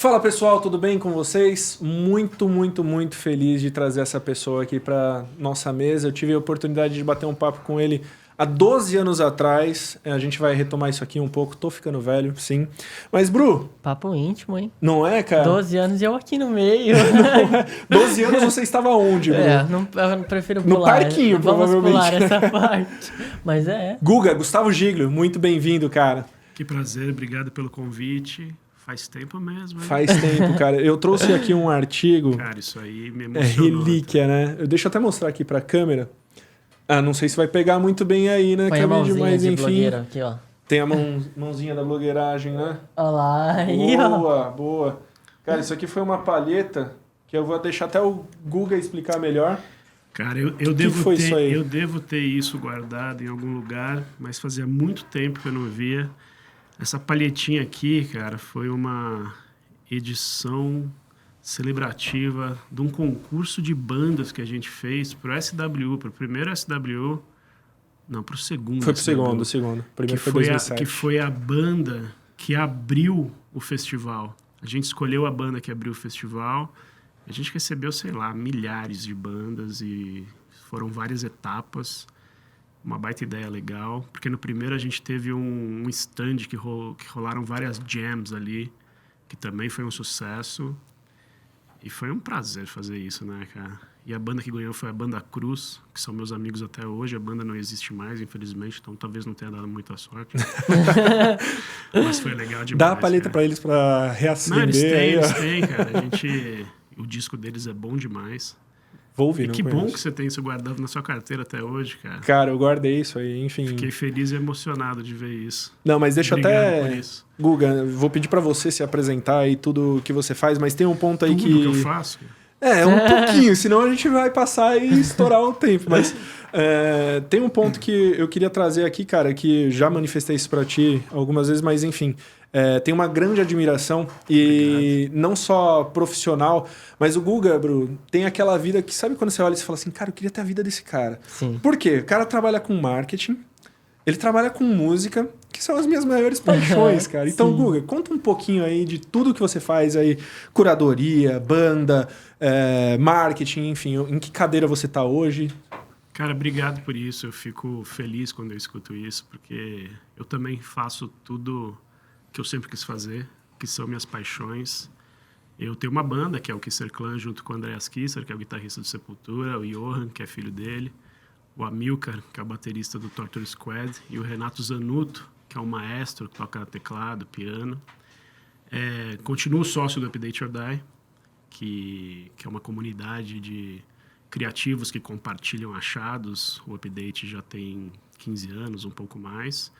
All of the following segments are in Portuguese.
Fala pessoal, tudo bem com vocês? Muito feliz de trazer essa pessoa aqui para nossa mesa. Eu tive a oportunidade de bater um papo com ele há 12 anos atrás. A gente vai retomar isso aqui um pouco. Tô ficando velho, sim. Mas, Bru... Papo íntimo, hein? Não é, cara? 12 anos e eu aqui no meio. Não é? 12 anos você estava onde, Bru? Eu prefiro pular. No parquinho, Vamos provavelmente. pular essa parte. Mas Guga, Gustavo Giglio, muito bem-vindo, cara. Que prazer, obrigado pelo convite. Faz tempo mesmo, hein? Faz tempo, cara. Eu trouxe aqui um artigo... Cara, isso aí me É emocionou. relíquia, né? Deixa eu até mostrar aqui pra câmera. Ah, não sei se vai pegar muito bem aí, né? põe a Cabide, mãozinha mas de enfim. blogueira aqui, ó. Tem a mãozinha da blogueiragem, né? Olha lá, aí, ó. Boa. Cara, isso aqui foi uma palheta que eu vou deixar até o Guga explicar melhor. Cara, eu devo foi isso aí? eu devo ter isso guardado em algum lugar, mas fazia muito tempo que eu não via. Essa palhetinha aqui, cara, foi uma edição celebrativa de um concurso de bandas que a gente fez pro SW, pro primeiro SW, não, pro segundo. Foi pro SW, segundo. Primeiro foi 2007. que foi a banda que abriu o festival. A gente escolheu a banda que abriu o festival. A gente recebeu, sei lá, milhares de bandas e foram várias etapas. Uma baita ideia legal, porque no primeiro a gente teve um stand que rolaram várias jams ali, que também foi um sucesso. E foi um prazer fazer isso, né, cara? E a banda que ganhou foi a Banda Cruz, que são meus amigos até hoje. A banda não existe mais, infelizmente, então talvez não tenha dado muita sorte. Mas foi legal demais. Dá a palheta cara. pra eles pra reacender. Não, eles aí, têm, cara. O disco deles é bom demais. Vou ouvir, E não que conheço. bom que você tem isso guardado na sua carteira até hoje, cara. Cara, eu guardei isso aí, enfim. Fiquei feliz e emocionado de ver isso. Não, mas deixa Obrigado por até... isso. Guga, vou pedir pra você se apresentar aí tudo que você faz, mas tem um ponto aí Tudo que... eu faço. É, um pouquinho, senão a gente vai passar e estourar o tempo. Mas tem um ponto que eu queria trazer aqui, cara, que já manifestei isso pra ti algumas vezes, mas enfim, tem uma grande admiração e não só profissional, mas o Guga, Bru, tem aquela vida que, sabe quando você olha e você fala assim, cara, eu queria ter a vida desse cara. Sim. Por quê? O cara trabalha com marketing, ele trabalha com música, que são as minhas maiores paixões, cara. Então, Sim. Guga, conta um pouquinho aí de tudo que você faz aí, curadoria, banda, marketing, enfim, em que cadeira você tá hoje? Cara, obrigado por isso. Eu fico feliz quando eu escuto isso, porque eu também faço tudo que eu sempre quis fazer, que são minhas paixões. Eu tenho uma banda, que é o Kisser Clan, junto com o Andreas Kisser, que é o guitarrista do Sepultura, o Johan, que é filho dele, o Amilcar, que é o baterista do Torture Squad, e o Renato Zanuto, que é um maestro que toca teclado, piano. Continuo sócio do Update or Die, que é uma comunidade de criativos que compartilham achados. O Update já tem 15 anos, um pouco mais.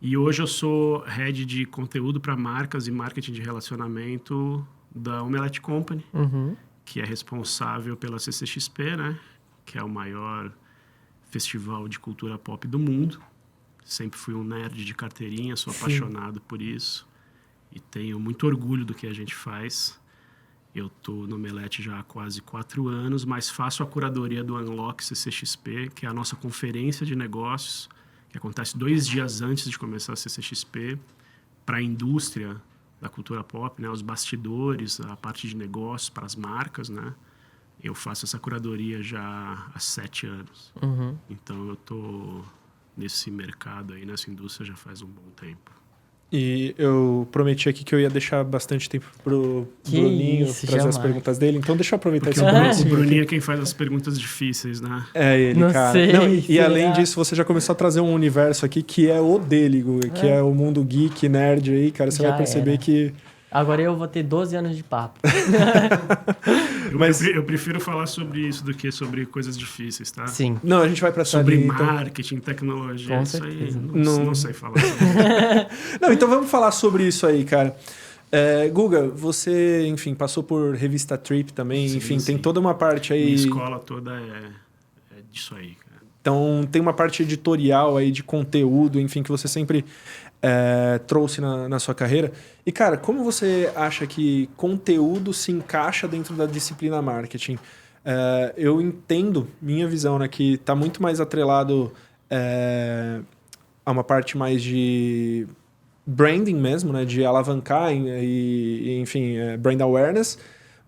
E hoje eu sou head de conteúdo para marcas e marketing de relacionamento da Omelette Company, que é responsável pela CCXP, né? Que é o maior festival de cultura pop do mundo. Sempre fui um nerd de carteirinha, sou apaixonado por isso. E tenho muito orgulho do que a gente faz. Eu estou no Omelette já há quase 4 anos, mas faço a curadoria do Unlock CCXP, que é a nossa conferência de negócios, que acontece 2 dias antes de começar a CCXP, para a indústria da cultura pop, né? Os bastidores, a parte de negócios para as marcas, né? Eu faço essa curadoria já há 7 anos. Então eu estou nesse mercado aí, nessa indústria já faz um bom tempo. E eu prometi aqui que eu ia deixar bastante tempo pro Que Bruninho isso, trazer as jamais. perguntas dele. Então deixa eu aproveitar Porque esse o momento. Bruninho é quem faz as perguntas difíceis, né? É ele, Não cara. sei, Não, e será? além disso, você já começou a trazer um universo aqui que é o dele, Guga, que é o mundo geek, nerd aí, cara. Você Já vai perceber era. que... Agora eu vou ter 12 anos de papo. Mas- Eu prefiro falar sobre isso do que sobre coisas difíceis, tá? Sim. Não, a gente vai pra essa Sobre linha, então. marketing, tecnologia, Com isso aí certeza. não sei falar sobre isso. Não, então vamos falar sobre isso aí, cara. Guga, você, enfim, passou por revista Trip também, Sim, enfim, sim. tem toda uma parte aí... Minha escola toda é disso aí, cara. Então, tem uma parte editorial aí de conteúdo, enfim, que você sempre trouxe na sua carreira. E, cara, como você acha que conteúdo se encaixa dentro da disciplina marketing? Eu entendo, minha visão, né, que está muito mais atrelado a uma parte mais de branding mesmo, né? De alavancar enfim, brand awareness,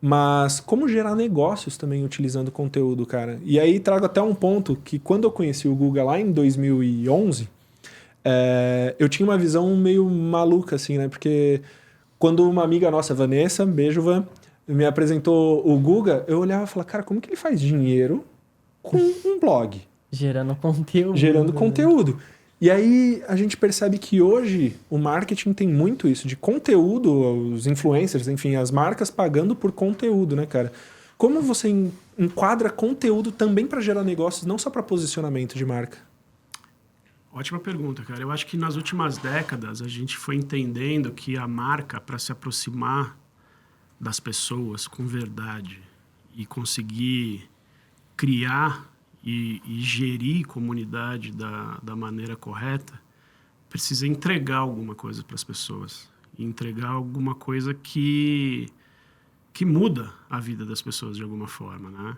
mas como gerar negócios também utilizando conteúdo, cara. E aí trago até um ponto que quando eu conheci o Guga lá em 2011, eu tinha uma visão meio maluca, assim, né? Porque quando uma amiga nossa, Vanessa, beijo, Van, me apresentou o Guga, eu olhava e falava, cara, como que ele faz dinheiro com um blog? Gerando conteúdo. Gerando né? conteúdo. E aí a gente percebe que hoje o marketing tem muito isso, de conteúdo, os influencers, enfim, as marcas pagando por conteúdo, né, cara? Como você enquadra conteúdo também para gerar negócios, não só para posicionamento de marca? Ótima pergunta, cara. Eu acho que nas últimas décadas a gente foi entendendo que a marca, para se aproximar das pessoas com verdade e conseguir criar e gerir comunidade da maneira correta, precisa entregar alguma coisa para as pessoas. E entregar alguma coisa que muda a vida das pessoas de alguma forma, né?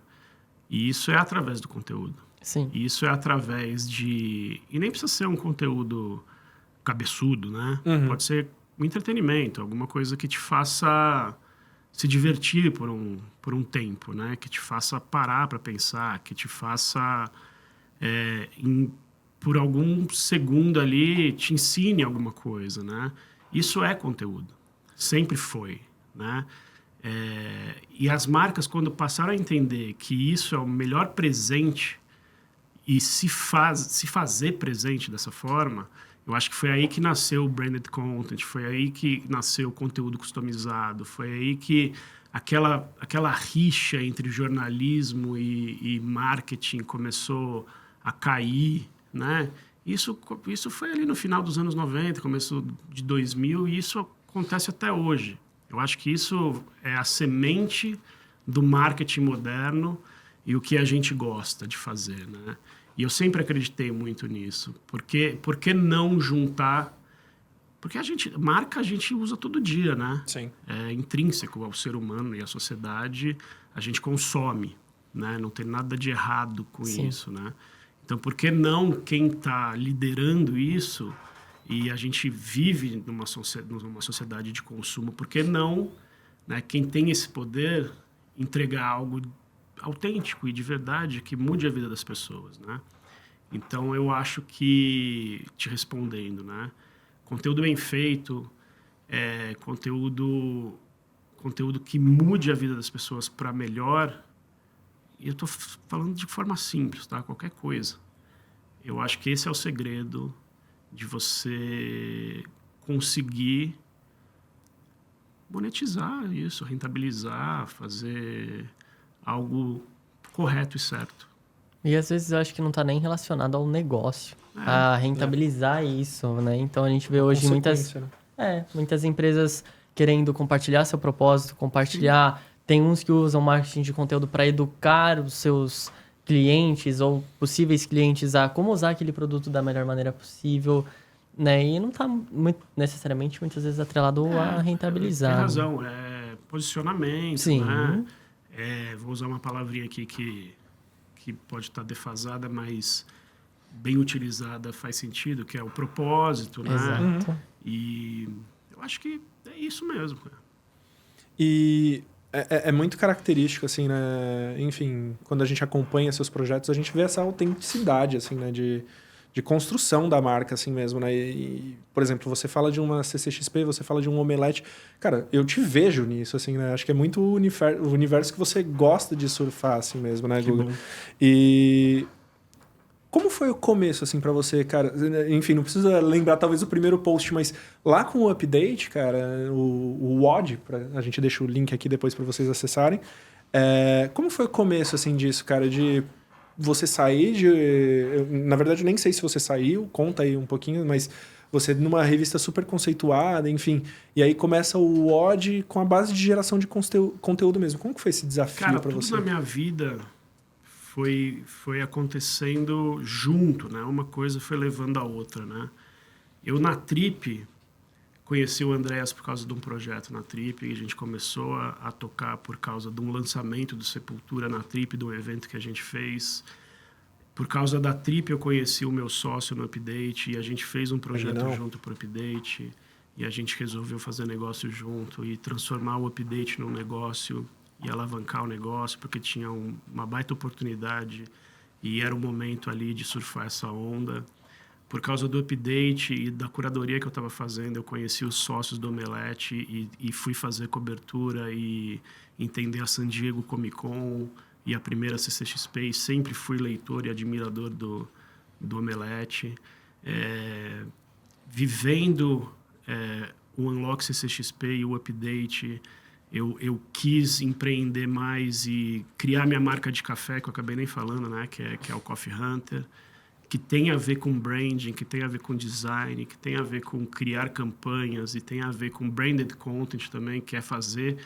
E isso é através do conteúdo. Sim. E isso é através de... E nem precisa ser um conteúdo cabeçudo, né? Uhum. Pode ser um entretenimento, alguma coisa que te faça se divertir por um tempo, né? Que te faça parar para pensar, que te faça, por algum segundo ali, te ensine alguma coisa, né? Isso é conteúdo. Sempre foi, né? E as marcas, quando passaram a entender que isso é o melhor presente e se fazer presente dessa forma, eu acho que foi aí que nasceu o branded content, foi aí que nasceu o conteúdo customizado, foi aí que aquela rixa entre jornalismo e marketing começou a cair, né? Isso foi ali no final dos anos 90, começo de 2000, e isso acontece até hoje. Eu acho que isso é a semente do marketing moderno e o que a gente gosta de fazer, né? E eu sempre acreditei muito nisso. Por que não juntar? Porque marca a gente usa todo dia, né? Sim. É intrínseco ao ser humano e à sociedade, a gente consome, né? Não tem nada de errado com Sim. isso, né? Então, por que não quem está liderando isso, e a gente vive numa sociedade de consumo, por que não, né, quem tem esse poder entregar algo autêntico e de verdade que mude a vida das pessoas, né? Então, eu acho que, te respondendo, né, conteúdo bem feito, conteúdo que mude a vida das pessoas para melhor, e eu estou falando de forma simples, tá? Qualquer coisa. Eu acho que esse é o segredo de você conseguir monetizar isso, rentabilizar, fazer algo correto e certo. E às vezes eu acho que não está nem relacionado ao negócio, a rentabilizar isso, né? Então a gente vê hoje muitas empresas querendo compartilhar seu propósito, compartilhar. Sim. Tem uns que usam marketing de conteúdo para educar os seus clientes ou possíveis clientes a como usar aquele produto da melhor maneira possível, né? E não está necessariamente muitas vezes atrelado a rentabilizar. Tem razão, posicionamento, sim, né? Vou usar uma palavrinha aqui que pode estar defasada, mas bem utilizada faz sentido, que é o propósito, né? Exato. E eu acho que é isso mesmo, cara. E é muito característico, assim, né? Enfim, quando a gente acompanha seus projetos, a gente vê essa autenticidade, assim, né? De construção da marca, assim mesmo, né? Por exemplo, você fala de uma CCXP, você fala de um Omelete. Cara, eu te vejo nisso, assim, né? Acho que é muito o universo que você gosta de surfar, assim mesmo, né, Guga? E como foi o começo, assim, pra você, cara? Enfim, não precisa lembrar, talvez, o primeiro post, mas lá com o update, cara, o WOD, a gente deixa o link aqui depois pra vocês acessarem. Como foi o começo, assim, disso, cara? De você sair na verdade, eu nem sei se você saiu, conta aí um pouquinho, mas você numa revista super conceituada, enfim, e aí começa o WOD com a base de geração de conteúdo mesmo. Como que foi esse desafio para você? Tudo na minha vida foi acontecendo junto, né? Uma coisa foi levando a outra, né? Eu, na Trip, conheci o Andreas por causa de um projeto na Trip, e a gente começou a tocar por causa de um lançamento do Sepultura na Trip, de um evento que a gente fez. Por causa da Trip, eu conheci o meu sócio no Update, e a gente fez um projeto junto pro Update. e a gente resolveu fazer negócio junto e transformar o Update num negócio e alavancar o negócio, porque tinha uma baita oportunidade e era o momento ali de surfar essa onda. Por causa do Update e da curadoria que eu estava fazendo, eu conheci os sócios do Omelete e fui fazer cobertura e entender a San Diego Comic Con e a primeira CCXP. E sempre fui leitor e admirador do Omelete. Vivendo o Unlock CCXP e o Update, eu quis empreender mais e criar minha marca de café, que eu acabei nem falando, né? Que é o Coffee Hunter, que tem a ver com branding, que tem a ver com design, que tem a ver com criar campanhas e tem a ver com branded content também, que é fazer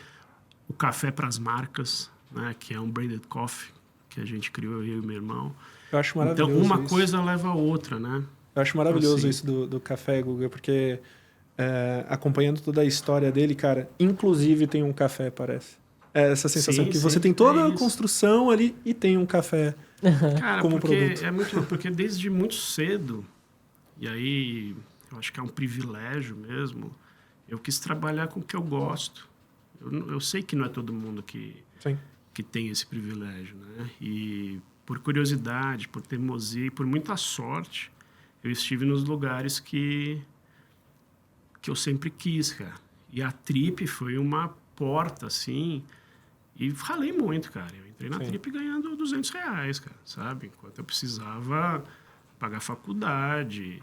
o café para as marcas, né? Que é um branded coffee que a gente criou, eu e meu irmão. Eu acho maravilhoso. Então, uma coisa leva a outra, né? Eu acho maravilhoso assim, isso do café, Guga, porque acompanhando toda a história dele, cara, inclusive tem um café, parece. Essa sensação que você tem toda a construção ali e tem um café como produto. Porque desde muito cedo, e aí eu acho que é um privilégio mesmo, eu quis trabalhar com o que eu gosto. Eu sei que não é todo mundo que tem esse privilégio, né? E por curiosidade, por teimosia e por muita sorte, eu estive nos lugares que eu sempre quis, cara. E a Trip foi uma porta, assim, e ralei muito, cara. Eu entrei na Trip ganhando R$200, cara, sabe? Enquanto eu precisava pagar faculdade,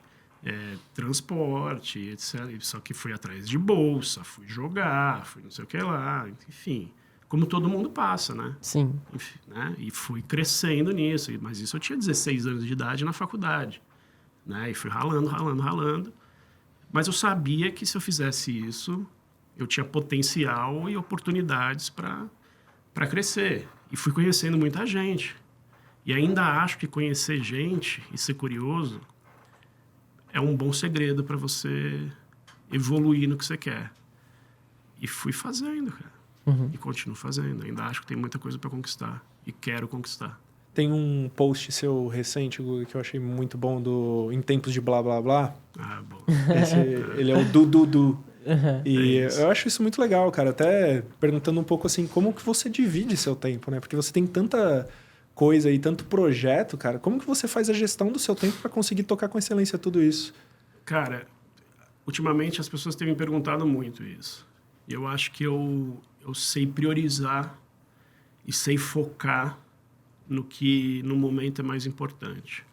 transporte, etc. Só que fui atrás de bolsa, fui jogar, fui não sei o que lá, enfim. Como todo mundo passa, né? Sim. Enfim, né? E fui crescendo nisso. Mas isso eu tinha 16 anos de idade na faculdade. Né? E fui ralando. Mas eu sabia que se eu fizesse isso, eu tinha potencial e oportunidades para crescer. E fui conhecendo muita gente. E ainda acho que conhecer gente e ser curioso é um bom segredo para você evoluir no que você quer. E fui fazendo, cara. E continuo fazendo. Ainda acho que tem muita coisa para conquistar. E quero conquistar. Tem um post seu recente, Guga, que eu achei muito bom, Em Tempos de Blá Blá Blá. Ah, bom. Ele é o Du. E eu acho isso muito legal, cara. Até perguntando um pouco assim, como que você divide seu tempo, né? Porque você tem tanta coisa e tanto projeto, cara. Como que você faz a gestão do seu tempo para conseguir tocar com excelência tudo isso? Cara, ultimamente as pessoas têm me perguntado muito isso. E eu acho que eu sei priorizar e sei focar no que no momento é mais importante.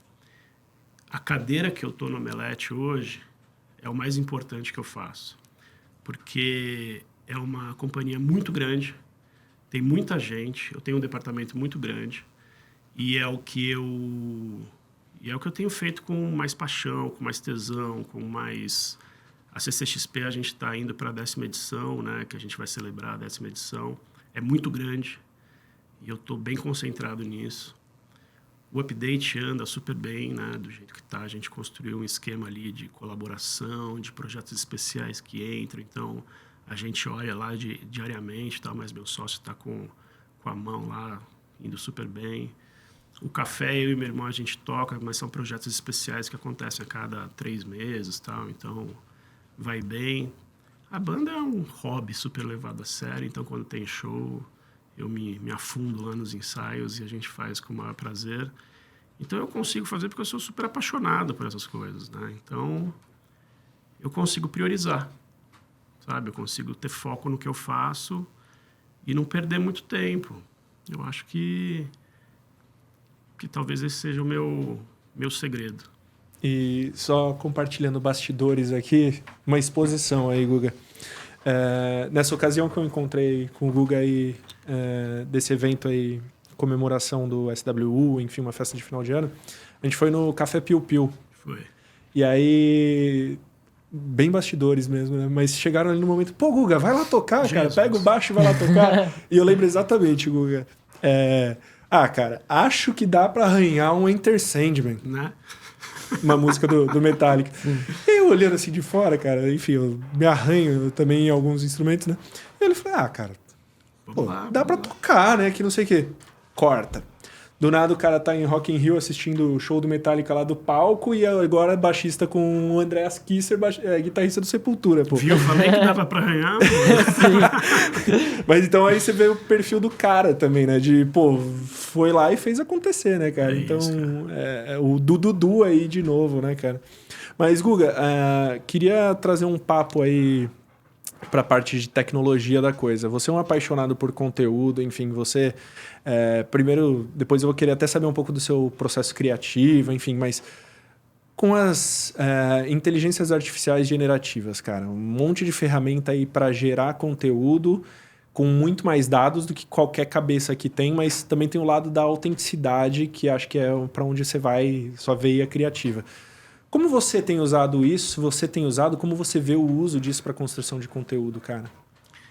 A cadeira que eu estou no Omelete hoje é o mais importante que eu faço. Porque é uma companhia muito grande, tem muita gente, eu tenho um departamento muito grande e é o que eu tenho feito com mais paixão, com mais tesão, com mais... A CCXP a gente está indo para a 10ª edição, né, que a gente vai celebrar a 10ª edição. É muito grande e eu estou bem concentrado nisso. O Update anda super bem, né, do jeito que está. A gente construiu um esquema ali de colaboração, de projetos especiais que entram. Então, a gente olha lá diariamente, tá, mas meu sócio está com a mão lá, indo super bem. O café, eu e meu irmão, a gente toca, mas são projetos especiais que acontecem a cada 3 meses, tal. Então, vai bem. A banda é um hobby super levado a sério, então quando tem show, eu me afundo lá nos ensaios e a gente faz com o maior prazer. Então eu consigo fazer porque eu sou super apaixonado por essas coisas, né? Então eu consigo priorizar, sabe? Eu consigo ter foco no que eu faço e não perder muito tempo. Eu acho que talvez esse seja o meu segredo. E só compartilhando bastidores aqui, uma exposição aí, Guga. Nessa ocasião que eu encontrei com o Guga aí, desse evento aí, comemoração do SWU, enfim, uma festa de final de ano, a gente foi no Café Piu Piu. Foi. E aí, bem bastidores mesmo, né? Mas chegaram ali no momento, pô, Guga, vai lá tocar, cara, pega o baixo e vai lá tocar. E eu lembro exatamente, Guga. Cara, acho que dá pra arranhar um Enter Sandman. Né? Uma música do Metallica. E eu olhando assim de fora, cara, enfim, eu me arranho também em alguns instrumentos, né? E ele falou, cara, dá pra tocar, né? Que não sei o quê. Corta. Do nada o cara tá em Rock in Rio assistindo o show do Metallica lá do palco e agora é baixista com o Andreas Kisser, guitarrista do Sepultura, pô. Viu? Falei que dava pra arranhar. Mas então aí você vê o perfil do cara também, né? De, pô, foi lá e fez acontecer, né, cara? Então, o Dudu aí de novo, né, cara? Mas, Guga, queria trazer um papo aí para a parte de tecnologia da coisa. Você é um apaixonado por conteúdo, enfim, você... primeiro, depois eu vou querer até saber um pouco do seu processo criativo, enfim, mas com as inteligências artificiais generativas, cara, um monte de ferramenta aí para gerar conteúdo com muito mais dados do que qualquer cabeça que tem, mas também tem o lado da autenticidade, que acho que é para onde você vai, sua veia criativa. Como você tem usado isso? Você tem usado? Como você vê o uso disso para construção de conteúdo, cara?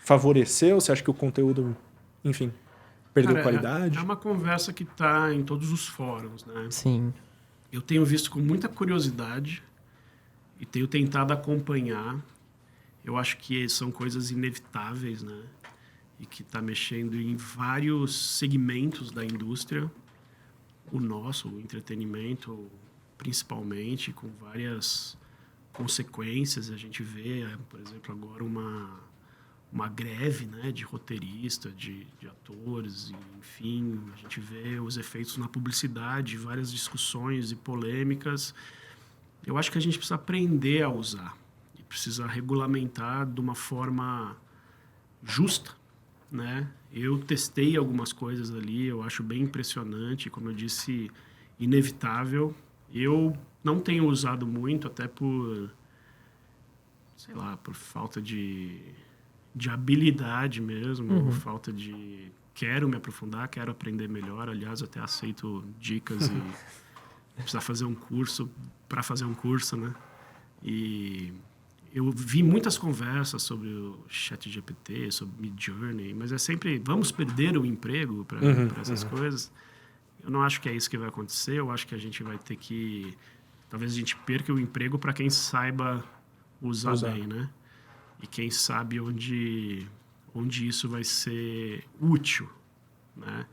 Favoreceu? Você acha que o conteúdo, enfim, perdeu qualidade? É uma conversa que está em todos os fóruns, né? Sim. Eu tenho visto com muita curiosidade e tenho tentado acompanhar. Eu acho que são coisas inevitáveis, né? E que está mexendo em vários segmentos da indústria. O nosso, o entretenimento, principalmente, com várias consequências. A gente vê, por exemplo, agora uma greve, né, de roteirista, de atores, enfim. A gente vê os efeitos na publicidade, várias discussões e polêmicas. Eu acho que a gente precisa aprender a usar e precisa regulamentar de uma forma justa, né? Eu testei algumas coisas ali, eu acho bem impressionante, como eu disse, inevitável. Eu não tenho usado muito, até por, sei lá, por falta de habilidade mesmo, ou falta de... Quero me aprofundar, quero aprender melhor. Aliás, eu até aceito dicas e precisar fazer um curso, para fazer um curso, né? E eu vi muitas conversas sobre o ChatGPT, sobre Midjourney, mas é sempre, vamos perder o emprego para essas coisas. Eu não acho que é isso que vai acontecer. Eu acho que a gente vai ter que... Talvez a gente perca o emprego para quem saiba usar bem, né? E quem sabe onde isso vai ser útil, né?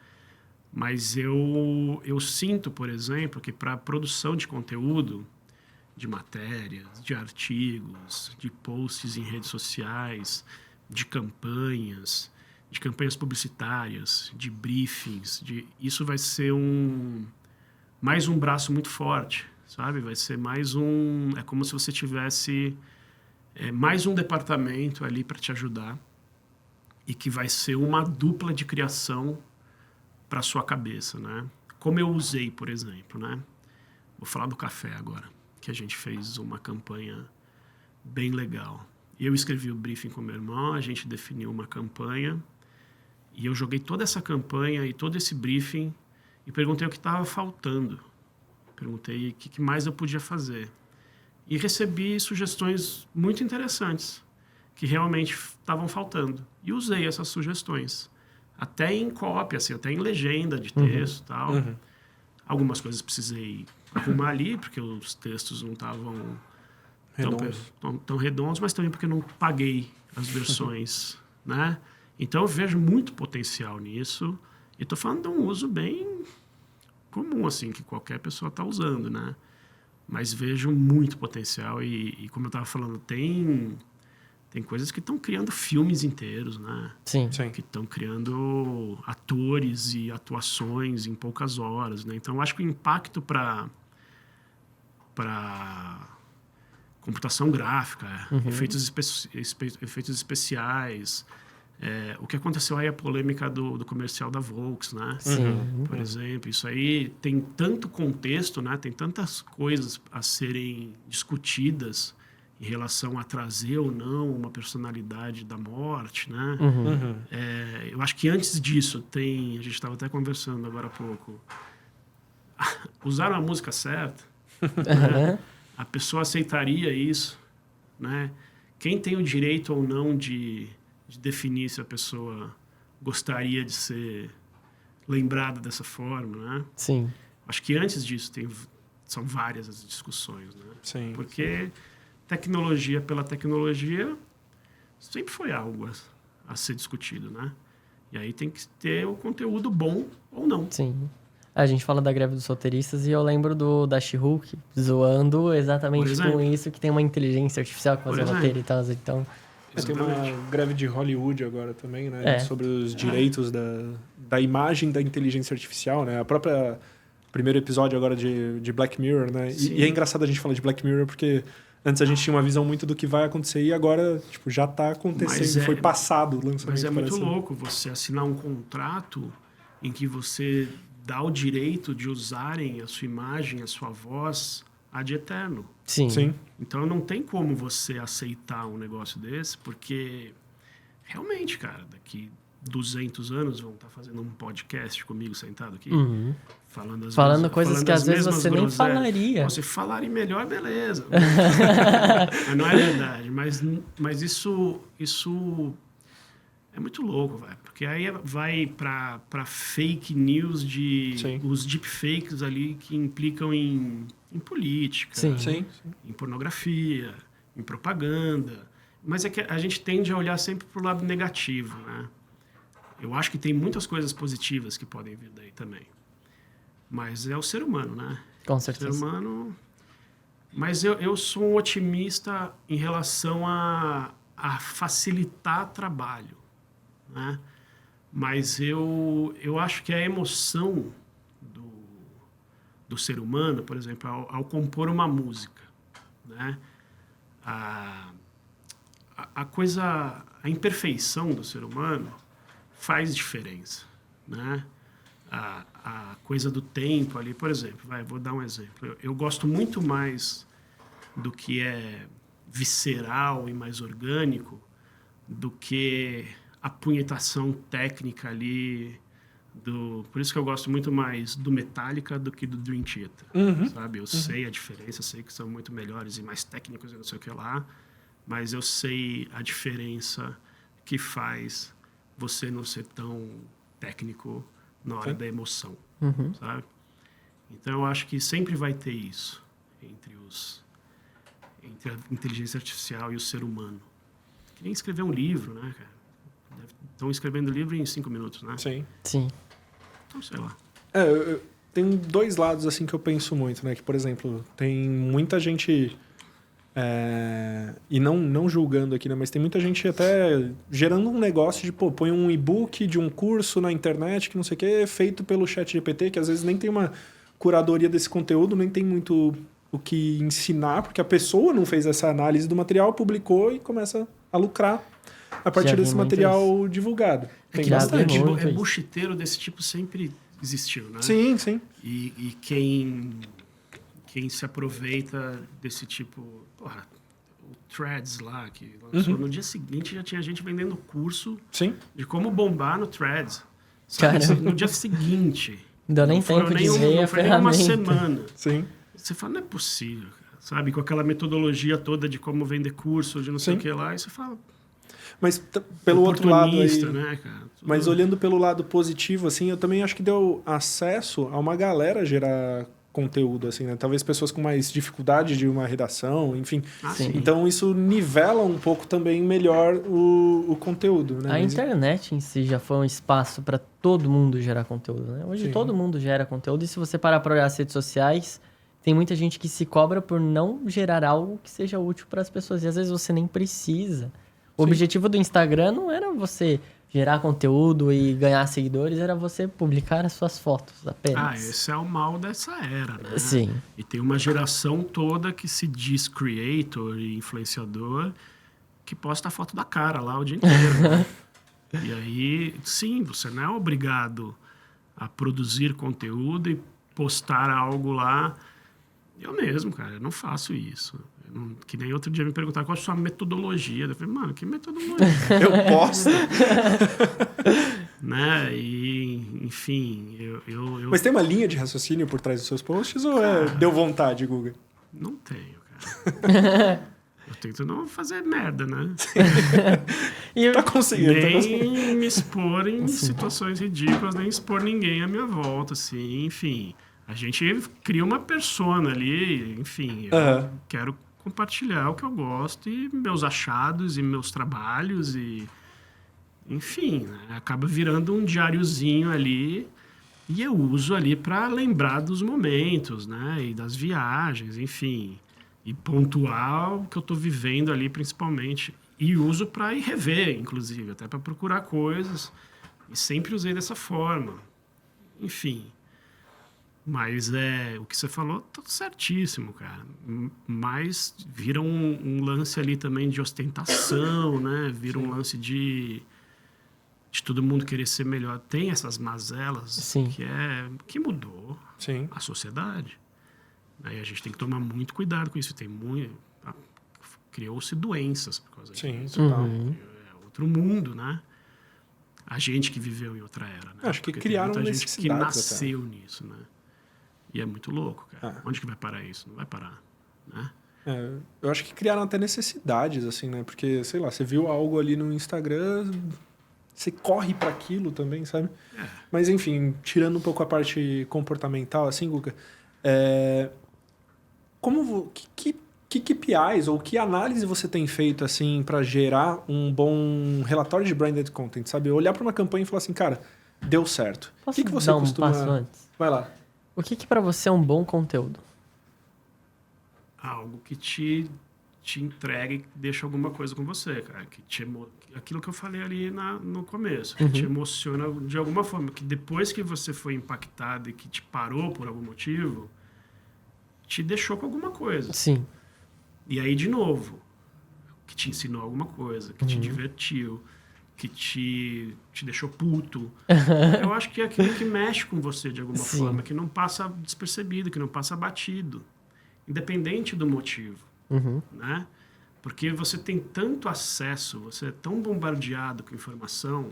Mas eu sinto, por exemplo, que para a produção de conteúdo, de matérias, de artigos, de posts em redes sociais, de campanhas publicitárias, de briefings, isso vai ser mais um braço muito forte, sabe? Vai ser mais é como se você tivesse mais um departamento ali para te ajudar e que vai ser uma dupla de criação para sua cabeça, né? Como eu usei, por exemplo, né? Vou falar do café agora, que a gente fez uma campanha bem legal. Eu escrevi o briefing com meu irmão, a gente definiu uma campanha e eu joguei toda essa campanha e todo esse briefing e perguntei o que estava faltando. Perguntei o que mais eu podia fazer. E recebi sugestões muito interessantes, que realmente estavam faltando. E usei essas sugestões. Até em cópia, assim, até em legenda de texto e tal. Algumas coisas precisei arrumar ali, porque os textos não estavam tão redondos, mas também porque eu não paguei as versões, né? Então, eu vejo muito potencial nisso. E estou falando de um uso bem comum, assim, que qualquer pessoa está usando, né? Mas vejo muito potencial e como eu estava falando, tem coisas que estão criando filmes inteiros, né? Sim. Que estão criando atores e atuações em poucas horas, né? Então, eu acho que o impacto para computação gráfica, efeitos especiais... o que aconteceu aí, a polêmica do comercial da Volks, né? Sim. Por exemplo, isso aí tem tanto contexto, né? Tem tantas coisas a serem discutidas em relação a trazer ou não uma personalidade da morte, né? Eu acho que antes disso a gente estava até conversando agora há pouco, usaram a música certa, né? A pessoa aceitaria isso, né? Quem tem o direito ou não de definir se a pessoa gostaria de ser lembrada dessa forma, né? Sim. Acho que antes disso são várias as discussões, né? Sim. Porque tecnologia pela tecnologia sempre foi algo a ser discutido, né? E aí tem que ter o conteúdo bom ou não. Sim. A gente fala da greve dos roteiristas e eu lembro da She-Hulk zoando exatamente com isso, que tem uma inteligência artificial que faz o roteiro e tal. Então... Tem uma greve de Hollywood agora também, né? Sobre os direitos da imagem da inteligência artificial, né? A própria primeiro episódio agora de Black Mirror, né? E é engraçado a gente falar de Black Mirror porque antes a gente tinha uma visão muito do que vai acontecer e agora tipo, já está acontecendo. Foi passado o lançamento. Mas é muito louco você assinar um contrato em que você dá o direito de usarem a sua imagem, a sua voz ad eterno. Sim. Então não tem como você aceitar um negócio desse, porque realmente, cara, daqui 200 anos vão estar fazendo um podcast comigo sentado aqui, falando coisas que às vezes você nem falaria. Você falaria melhor, beleza. Mas não é verdade. Mas isso é muito louco, velho. Porque aí vai para fake news os deepfakes ali que implicam em política, em pornografia, em propaganda. Mas é que a gente tende a olhar sempre pro lado negativo, né? Eu acho que tem muitas coisas positivas que podem vir daí também. Mas é o ser humano, né? Com certeza. O ser humano... Mas eu sou um otimista em relação a facilitar trabalho, né? Mas eu acho que a emoção do ser humano, por exemplo, ao compor uma música, né? A imperfeição do ser humano faz diferença, né? A coisa do tempo ali, por exemplo, vou dar um exemplo. Eu gosto muito mais do que é visceral e mais orgânico do que a punhetação técnica ali por isso que eu gosto muito mais do Metallica do que do Dream Theater, sabe? Eu sei a diferença, sei que são muito melhores e mais técnicos e não sei o que lá, mas eu sei a diferença que faz você não ser tão técnico na hora da emoção, sabe? Então eu acho que sempre vai ter isso entre a inteligência artificial e o ser humano. Que nem escrever um livro, né, cara? Estão escrevendo livro em 5 minutos, né? Sim. Então, sei lá. Tem dois lados assim que eu penso muito, né? Que, por exemplo, tem muita gente... e não julgando aqui, né? Mas tem muita gente até gerando um negócio de, põe um e-book de um curso na internet que não sei o que, feito pelo ChatGPT, que às vezes nem tem uma curadoria desse conteúdo, nem tem muito o que ensinar, porque a pessoa não fez essa análise do material, publicou e começa a lucrar a partir desse material divulgado. Tem bastante. Buchiteiro desse tipo sempre existiu, né? Sim. E quem se aproveita desse tipo... Porra, o Threads lá, que lançou no dia seguinte, já tinha gente vendendo curso de como bombar no Threads. No dia seguinte. Não deu nem tempo de ver a ferramenta. Não foi nem uma semana. Sim. Você fala, não é possível, cara. Sabe? Com aquela metodologia toda de como vender curso, de não sei o que lá, e você fala... Mas pelo outro lado aí, né, cara? Mas olhando pelo lado positivo, assim, eu também acho que deu acesso a uma galera a gerar conteúdo, assim, né? Talvez pessoas com mais dificuldade de uma redação, enfim. Então isso nivela um pouco também melhor o conteúdo, né? A internet em si já foi um espaço para todo mundo gerar conteúdo, né? Hoje todo mundo gera conteúdo e se você parar para olhar as redes sociais, tem muita gente que se cobra por não gerar algo que seja útil para as pessoas e às vezes você nem precisa. O objetivo do Instagram não era você gerar conteúdo e ganhar seguidores, era você publicar as suas fotos apenas. Esse é o mal dessa era, né? Sim. E tem uma geração toda que se diz creator e influenciador que posta a foto da cara lá o dia inteiro, né? E aí, sim, você não é obrigado a produzir conteúdo e postar algo lá. Eu mesmo, cara, eu não faço isso. Que nem outro dia me perguntaram qual é a sua metodologia. Eu falei, mano, que metodologia? Eu posso. Né? E, enfim, eu... Mas tem uma linha de raciocínio por trás dos seus posts ou deu vontade, Guga? Não tenho, cara. Eu tento não fazer merda, né? Tá conseguindo. Nem me expor em situações ridículas, nem expor ninguém à minha volta, assim, enfim. A gente cria uma persona ali, enfim, eu quero compartilhar o que eu gosto e meus achados e meus trabalhos e... Enfim, né? Acaba virando um diáriozinho ali E eu uso ali para lembrar dos momentos, né? E das viagens, enfim. E pontuar o que eu estou vivendo ali, principalmente. E uso para ir rever, inclusive, até para procurar coisas. E sempre usei dessa forma. Enfim. Mas o que você falou, tá certíssimo, cara. Mas vira um lance ali também de ostentação, né? Vira um lance de todo mundo querer ser melhor. Tem essas mazelas que mudou a sociedade. Aí a gente tem que tomar muito cuidado com isso. Criou-se doenças por causa disso. É outro mundo, né? A gente que viveu em outra era, né? Acho que criaram muita gente que nasceu até nisso, né? E é muito louco, cara. Onde que vai parar isso? Não vai parar, né? Eu acho que criaram até necessidades, assim, né? Porque, sei lá, você viu algo ali no Instagram, você corre para aquilo também, sabe? Mas, enfim, tirando um pouco a parte comportamental, assim, Guga, que KPIs ou que análise você tem feito, assim, para gerar um bom relatório de branded content, sabe? Olhar para uma campanha e falar assim, cara, deu certo. O que você dar costuma... um passo antes? Vai lá. O que para você é um bom conteúdo? Algo que te entrega e deixa alguma coisa com você, cara. Aquilo que eu falei ali no começo. Que te emociona de alguma forma. Que depois que você foi impactado e que te parou por algum motivo, te deixou com alguma coisa. Sim. E aí, de novo, que te ensinou alguma coisa, que te divertiu, que te deixou puto. Eu acho que é aquilo que mexe com você de alguma forma, que não passa despercebido, que não passa batido, independente do motivo, né? Porque você tem tanto acesso, você é tão bombardeado com informação,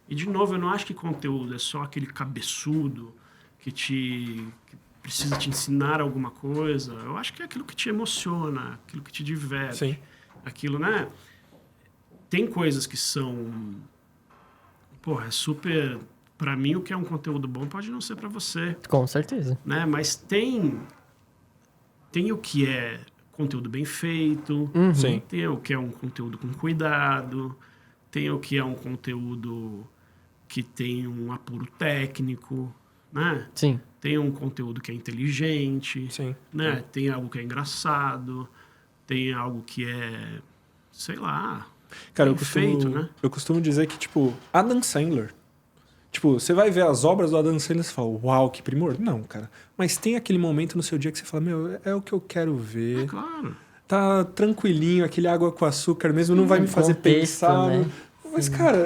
e de novo, eu não acho que conteúdo é só aquele cabeçudo que precisa te ensinar alguma coisa. Eu acho que é aquilo que te emociona, aquilo que te diverte. Sim. Aquilo, né? Tem coisas que são... Porra, é super... Pra mim, o que é um conteúdo bom pode não ser pra você. Com certeza. Né? Mas tem o que é conteúdo bem feito. Sim. Tem o que é um conteúdo com cuidado. Tem o que é um conteúdo que tem um apuro técnico, né? Sim. Tem um conteúdo que é inteligente. Sim. Né? Tem algo que é engraçado. Tem algo que é... Sei lá... Cara, né? eu costumo dizer que, tipo, Adam Sandler. Tipo, você vai ver as obras do Adam Sandler e você fala, uau, que primor. Não, cara. Mas tem aquele momento no seu dia que você fala, meu, é o que eu quero ver. Claro. Tá tranquilinho, aquele água com açúcar mesmo, não vai me fazer pensar. Né? Mas, cara,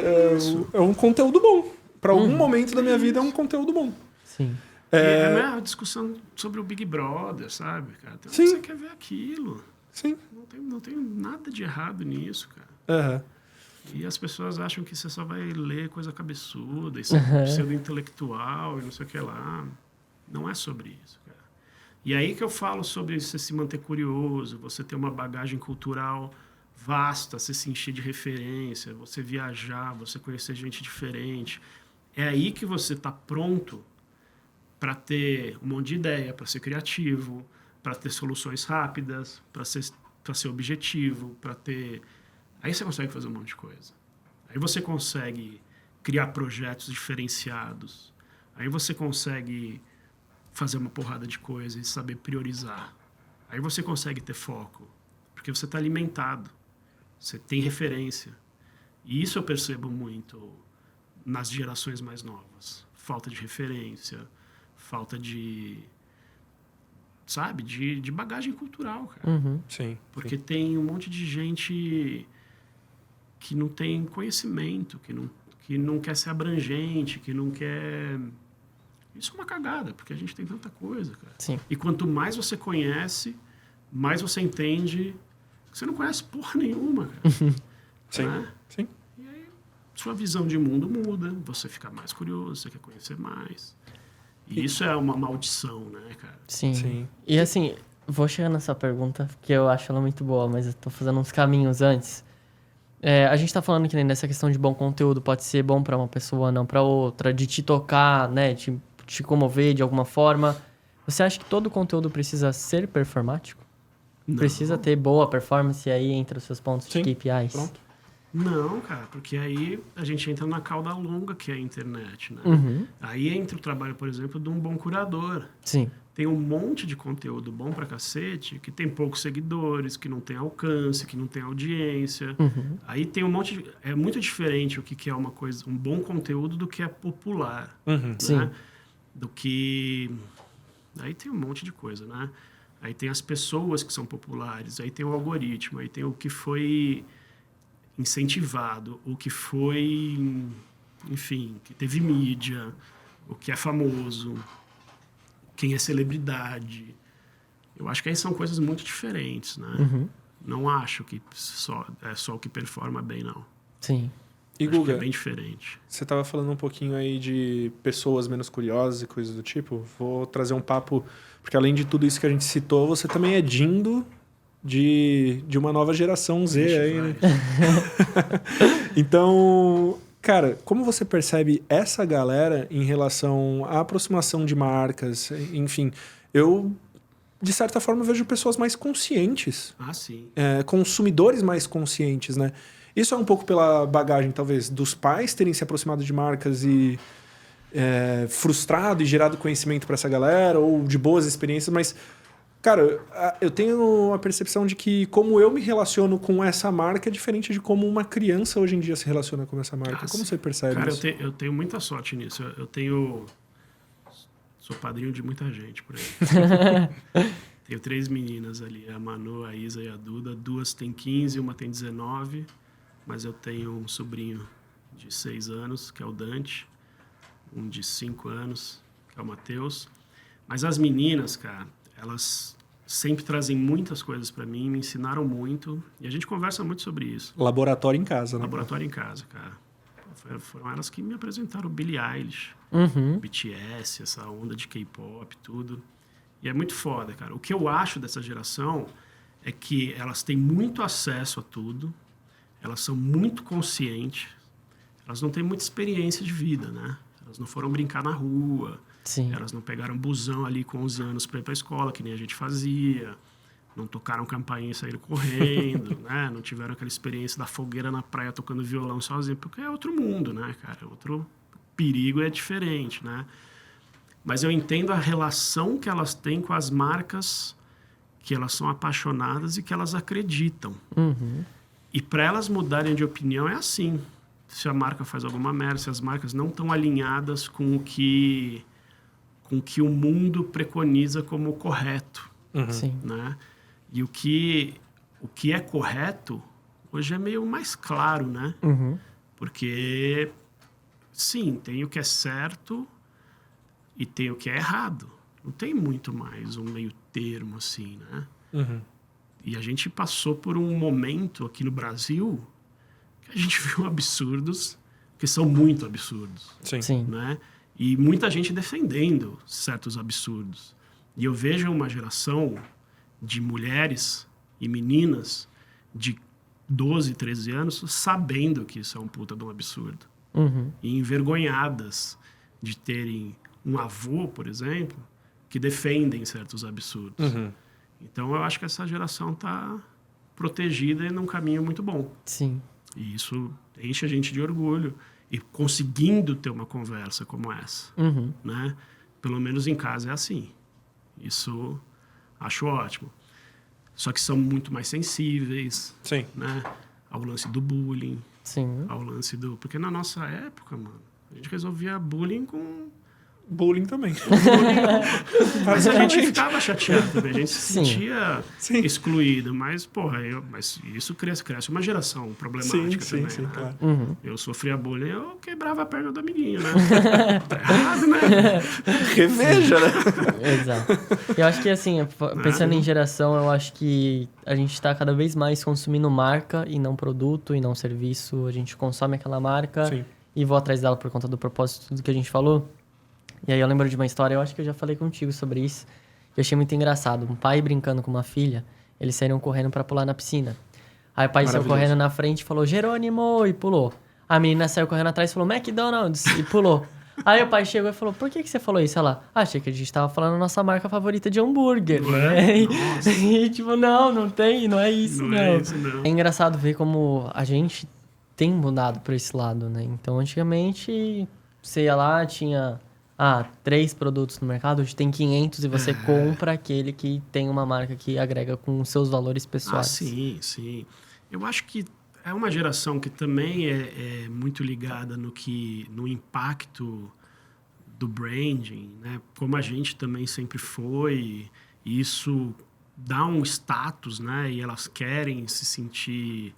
é um conteúdo bom. Pra algum momento da minha vida é um conteúdo bom. Sim. É a mesma discussão sobre o Big Brother, sabe, cara? Então, sim. Você quer ver aquilo. Sim. Não tem nada de errado nisso, cara. E as pessoas acham que você só vai ler coisa cabeçuda e ser pseudo-intelectual e não sei o que lá. Não é sobre isso, cara. E aí que eu falo sobre você se manter curioso, você ter uma bagagem cultural vasta, você se encher de referência, você viajar, você conhecer gente diferente. É aí que você está pronto para ter um monte de ideia, para ser criativo, para ter soluções rápidas, para ser objetivo, para ter... Aí você consegue fazer um monte de coisa. Aí você consegue criar projetos diferenciados. Aí você consegue fazer uma porrada de coisa e saber priorizar. Aí você consegue ter foco. Porque você está alimentado. Você tem referência. E isso eu percebo muito nas gerações mais novas. Falta de referência, falta de... Sabe? De bagagem cultural, cara. Sim. Porque tem um monte de gente que não tem conhecimento, que não quer ser abrangente, que não quer... Isso é uma cagada, porque a gente tem tanta coisa, cara. Sim. E quanto mais você conhece, mais você entende que você não conhece porra nenhuma, cara. Sim. Né? Sim. E aí, sua visão de mundo muda, você fica mais curioso, você quer conhecer mais. E isso é uma maldição, né, cara? Sim. Sim. E assim, vou chegar nessa pergunta, porque eu acho ela muito boa, mas eu tô fazendo uns caminhos antes. A gente tá falando que nem nessa questão de bom conteúdo pode ser bom pra uma pessoa, não pra outra, de te tocar, né, te comover de alguma forma. Você acha que todo conteúdo precisa ser performático? Não. Precisa ter boa performance aí entre os seus pontos Sim. de KPIs? Pronto. Não, cara, porque aí a gente entra na cauda longa que é a internet, né? Aí entra o trabalho, por exemplo, de um bom curador. Sim. Tem um monte de conteúdo bom pra cacete, que tem poucos seguidores, que não tem alcance, que não tem audiência. Aí tem um monte de... É muito diferente o que é uma coisa, um bom conteúdo do que é popular, né? Sim. Do que... Aí tem um monte de coisa, né? Aí tem as pessoas que são populares, aí tem o algoritmo, aí tem o que foi incentivado, o que foi, enfim, que teve mídia, o que é famoso, quem é celebridade. Eu acho que aí são coisas muito diferentes, né? Não acho que é só o que performa bem, não. Sim. E acho Guga, que é bem diferente. Você estava falando um pouquinho aí de pessoas menos curiosas e coisas do tipo. Vou trazer um papo, porque além de tudo isso que a gente citou, você também é dindo de uma nova geração Z aí, né? Então, cara, como você percebe essa galera em relação à aproximação de marcas? Enfim, eu, de certa forma, vejo pessoas mais conscientes. Ah, sim. Consumidores mais conscientes, né? Isso é um pouco pela bagagem, talvez, dos pais terem se aproximado de marcas e frustrado e gerado conhecimento para essa galera, ou de boas experiências, mas... Cara, eu tenho a percepção de que como eu me relaciono com essa marca é diferente de como uma criança hoje em dia se relaciona com essa marca. Como você percebe isso? Cara, eu tenho muita sorte nisso. Sou padrinho de muita gente por aí. Tenho 3 meninas ali, a Manu, a Isa e a Duda. 2 têm 15, uma tem 19. Mas eu tenho um sobrinho de 6 anos, que é o Dante. Um de 5 anos, que é o Matheus. Mas as meninas, cara... Elas sempre trazem muitas coisas para mim, me ensinaram muito. E a gente conversa muito sobre isso. Laboratório em casa, né? Laboratório em casa, cara. Foram elas que me apresentaram o Billie Eilish, BTS, essa onda de K-pop, tudo. E é muito foda, cara. O que eu acho dessa geração é que elas têm muito acesso a tudo. Elas são muito conscientes. Elas não têm muita experiência de vida, né? Elas não foram brincar na rua. Sim. Elas não pegaram busão ali com 11 anos para ir para a escola, que nem a gente fazia. Não tocaram campainha e saíram correndo, né? Não tiveram aquela experiência da fogueira na praia tocando violão sozinho, porque é outro mundo, né, cara? Outro perigo, é diferente, né? Mas eu entendo a relação que elas têm com as marcas que elas são apaixonadas e que elas acreditam. E para elas mudarem de opinião é assim. Se a marca faz alguma merda, se as marcas não estão alinhadas com o que o mundo preconiza como correto, né? E o que é correto hoje é meio mais claro, né? Porque, sim, tem o que é certo e tem o que é errado. Não tem muito mais um meio termo, assim, né? E a gente passou por um momento aqui no Brasil que a gente viu absurdos, que são muito absurdos. Sim. Né? E muita gente defendendo certos absurdos. E eu vejo uma geração de mulheres e meninas de 12, 13 anos sabendo que isso é um puta de um absurdo. E envergonhadas de terem um avô, por exemplo, que defendem certos absurdos. Então, eu acho que essa geração está protegida e num caminho muito bom. Sim. E isso enche a gente de orgulho. E conseguindo ter uma conversa como essa, né? Pelo menos em casa é assim. Isso acho ótimo. Só que são muito mais sensíveis, né? Ao lance do bullying. Sim. Ao lance do... Porque na nossa época, mano, a gente resolvia bullying com... Bullying também. Mas a gente ficava chateado também. A gente se sentia excluído. Mas, porra, mas isso cresce uma geração problemática também. Sim, né? Claro. Eu sofria bullying, eu quebrava a perna do amiguinho, né? Tá errado, né? Reveja, né? Exato. Eu acho que, assim, pensando em geração, eu acho que a gente está cada vez mais consumindo marca e não produto e não serviço. A gente consome aquela marca e vou atrás dela por conta do propósito do que a gente falou. E aí eu lembro de uma história, eu acho que eu já falei contigo sobre isso, que eu achei muito engraçado. Um pai brincando com uma filha, eles saíram correndo pra pular na piscina. Aí o pai saiu correndo na frente e falou, Jerônimo, e pulou. A menina saiu correndo atrás e falou, McDonald's, e pulou. Aí o pai chegou e falou, por que você falou isso? Ela, achei que a gente tava falando a nossa marca favorita de hambúrguer, né? E tipo, não tem, não é isso, não. É isso, não. É engraçado ver como a gente tem mudado para esse lado, né? Então, antigamente, você ia lá, tinha 3 produtos no mercado, hoje tem 500 e você compra aquele que tem uma marca que agrega com seus valores pessoais. Sim. Eu acho que é uma geração que também é muito ligada no impacto do branding, né? Como a gente também sempre foi, e isso dá um status, né? E elas querem se sentir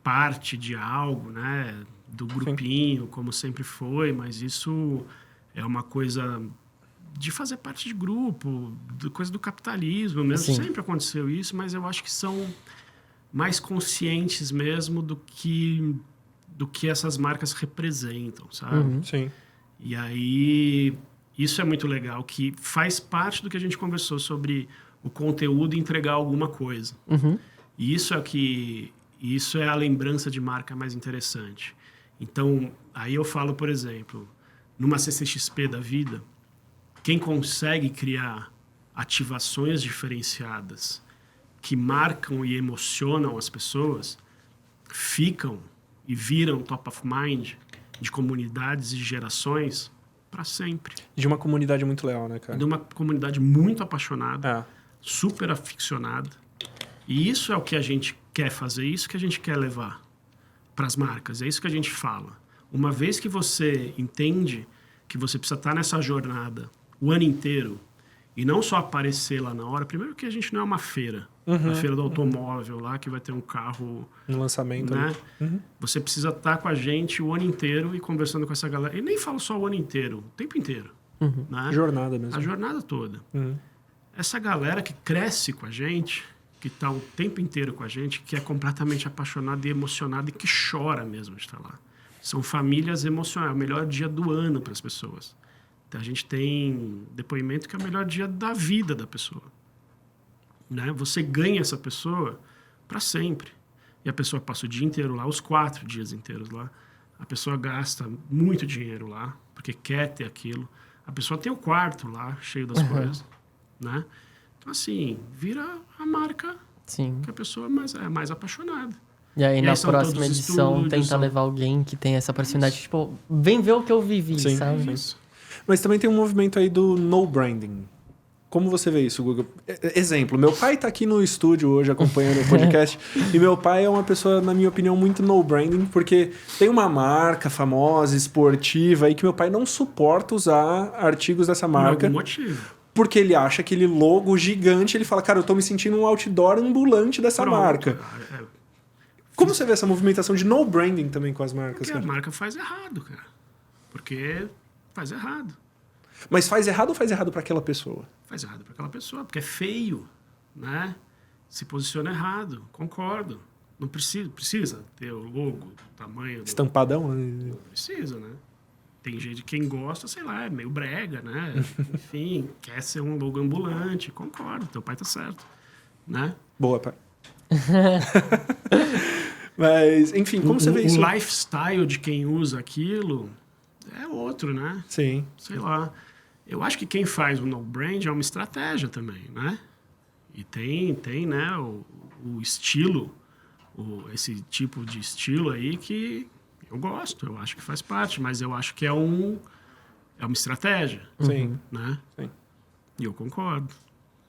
parte de algo, né? Do grupinho, como sempre foi, mas isso é uma coisa de fazer parte de grupo, coisa do capitalismo mesmo. Sim. Sempre aconteceu isso, mas eu acho que são mais conscientes mesmo do que essas marcas representam, sabe? Sim. E aí, isso é muito legal, que faz parte do que a gente conversou sobre o conteúdo e entregar alguma coisa. E isso é a lembrança de marca mais interessante. Então, aí eu falo, por exemplo, numa CCXP da vida, quem consegue criar ativações diferenciadas que marcam e emocionam as pessoas, ficam e viram top of mind de comunidades e gerações para sempre. De uma comunidade muito leal, né, cara? De uma comunidade muito apaixonada, super aficionada. E isso é o que a gente quer fazer, isso que a gente quer levar para as marcas, é isso que a gente fala. Uma vez que você entende que você precisa estar nessa jornada o ano inteiro e não só aparecer lá na hora, primeiro que a gente não é uma feira, a feira do automóvel lá, que vai ter um carro... No lançamento. Né? Você precisa estar com a gente o ano inteiro e conversando com essa galera. E nem falo só o ano inteiro, o tempo inteiro. Né? Jornada mesmo. A jornada toda. Essa galera que cresce com a gente, que está o tempo inteiro com a gente, que é completamente apaixonada e emocionada e que chora mesmo de estar lá. São famílias emocionais, é o melhor dia do ano para as pessoas. Então, a gente tem depoimento que é o melhor dia da vida da pessoa. Né? Você ganha essa pessoa para sempre. E a pessoa passa o dia inteiro lá, os 4 dias inteiros lá. A pessoa gasta muito dinheiro lá, porque quer ter aquilo. A pessoa tem o quarto lá, cheio das coisas. Né? Então, assim, vira a marca que a pessoa é mais apaixonada. E aí, na próxima edição, tenta levar alguém que tem essa proximidade. Isso. Tipo, vem ver o que eu vivi, sabe? Isso. Mas também tem um movimento aí do no branding. Como você vê isso, Guga? Exemplo, meu pai tá aqui no estúdio hoje acompanhando o podcast e meu pai é uma pessoa, na minha opinião, muito no branding, porque tem uma marca famosa, esportiva aí que meu pai não suporta usar artigos dessa marca. Por algum motivo. Porque ele acha aquele logo gigante, ele fala, cara, eu tô me sentindo um outdoor ambulante dessa marca. Como você vê essa movimentação de no branding também com as marcas? Porque a marca faz errado, cara. Porque faz errado. Mas faz errado ou faz errado para aquela pessoa? Faz errado para aquela pessoa, porque é feio, né? Se posiciona errado, concordo. Não precisa ter o logo, o tamanho... Estampadão? Não precisa, né? Tem gente, quem gosta, sei lá, é meio brega, né? Enfim, quer ser um logo ambulante, concordo, teu pai tá certo, né? Boa, pai. Mas, enfim, como você vê isso? O lifestyle de quem usa aquilo é outro, né? Sim. Sei lá. Eu acho que quem faz o no-brand é uma estratégia também, né? E tem né, o estilo, esse tipo de estilo aí que eu gosto, eu acho que faz parte, mas eu acho que é uma estratégia. Sim. Né? Sim. E eu concordo.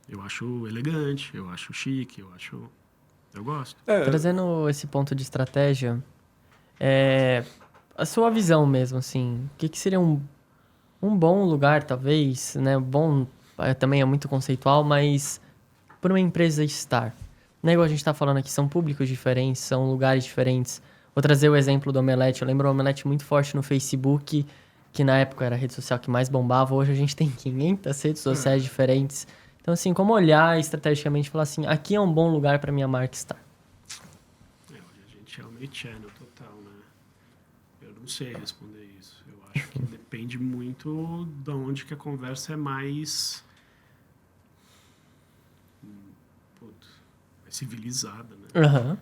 Eu acho elegante, eu acho chique, eu gosto. Trazendo esse ponto de estratégia, a sua visão mesmo, assim, o que seria um bom lugar, talvez, né? Bom, também é muito conceitual, mas para uma empresa estar. Não é igual a gente está falando aqui, são públicos diferentes, são lugares diferentes. Vou trazer o exemplo do Omelete. Eu lembro o Omelete muito forte no Facebook, que na época era a rede social que mais bombava. Hoje a gente tem 500 redes sociais diferentes. Então, assim, como olhar estrategicamente e falar assim, aqui é um bom lugar para minha marca estar? Hoje a gente é omnichannel total, né? Eu não sei responder isso. Eu acho que depende muito de onde que a conversa é mais civilizada, né? Aham.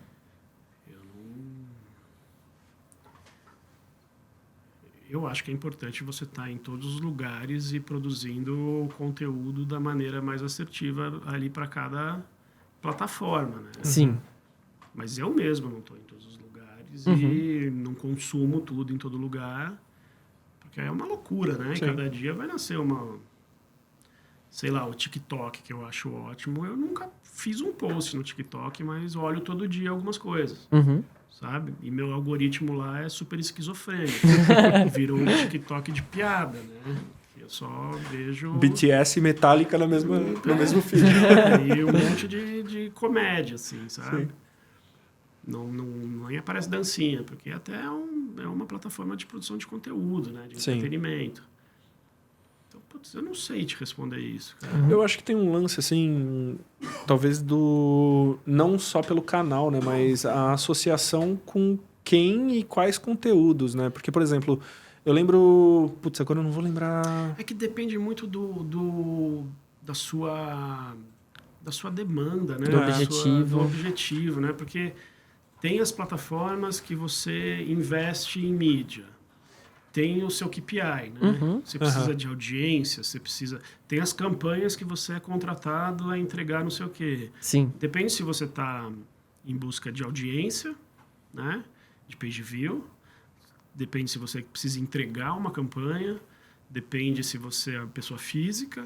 Eu acho que é importante você estar em todos os lugares e produzindo o conteúdo da maneira mais assertiva ali para cada plataforma, né? Sim. Mas eu mesmo não estou em todos os lugares dólares e não consumo tudo em todo lugar, porque é uma loucura, né? E cada dia vai nascer sei lá, o TikTok, que eu acho ótimo. Eu nunca fiz um post no TikTok, mas olho todo dia algumas coisas, sabe? E meu algoritmo lá é super esquizofrênico. Virou um TikTok de piada, né? Eu só vejo... BTS e Metallica no mesmo feed. E um monte de comédia, assim, sabe? Sim. Nem aparece dancinha, porque até é uma plataforma de produção de conteúdo, né? De entretenimento. Então, putz, eu não sei te responder isso, cara. Eu acho que tem um lance, assim, talvez não só pelo canal, né? Mas a associação com quem e quais conteúdos, né? Porque, por exemplo... Eu lembro... Putz, agora eu não vou lembrar... É que depende muito da sua demanda, né? Do objetivo, né? Porque tem as plataformas que você investe em mídia. Tem o seu KPI, né? Você precisa de audiência, você precisa... Tem as campanhas que você é contratado a entregar não sei o quê. Sim. Depende se você está em busca de audiência, né? De page view. Depende se você precisa entregar uma campanha, depende se você é pessoa física,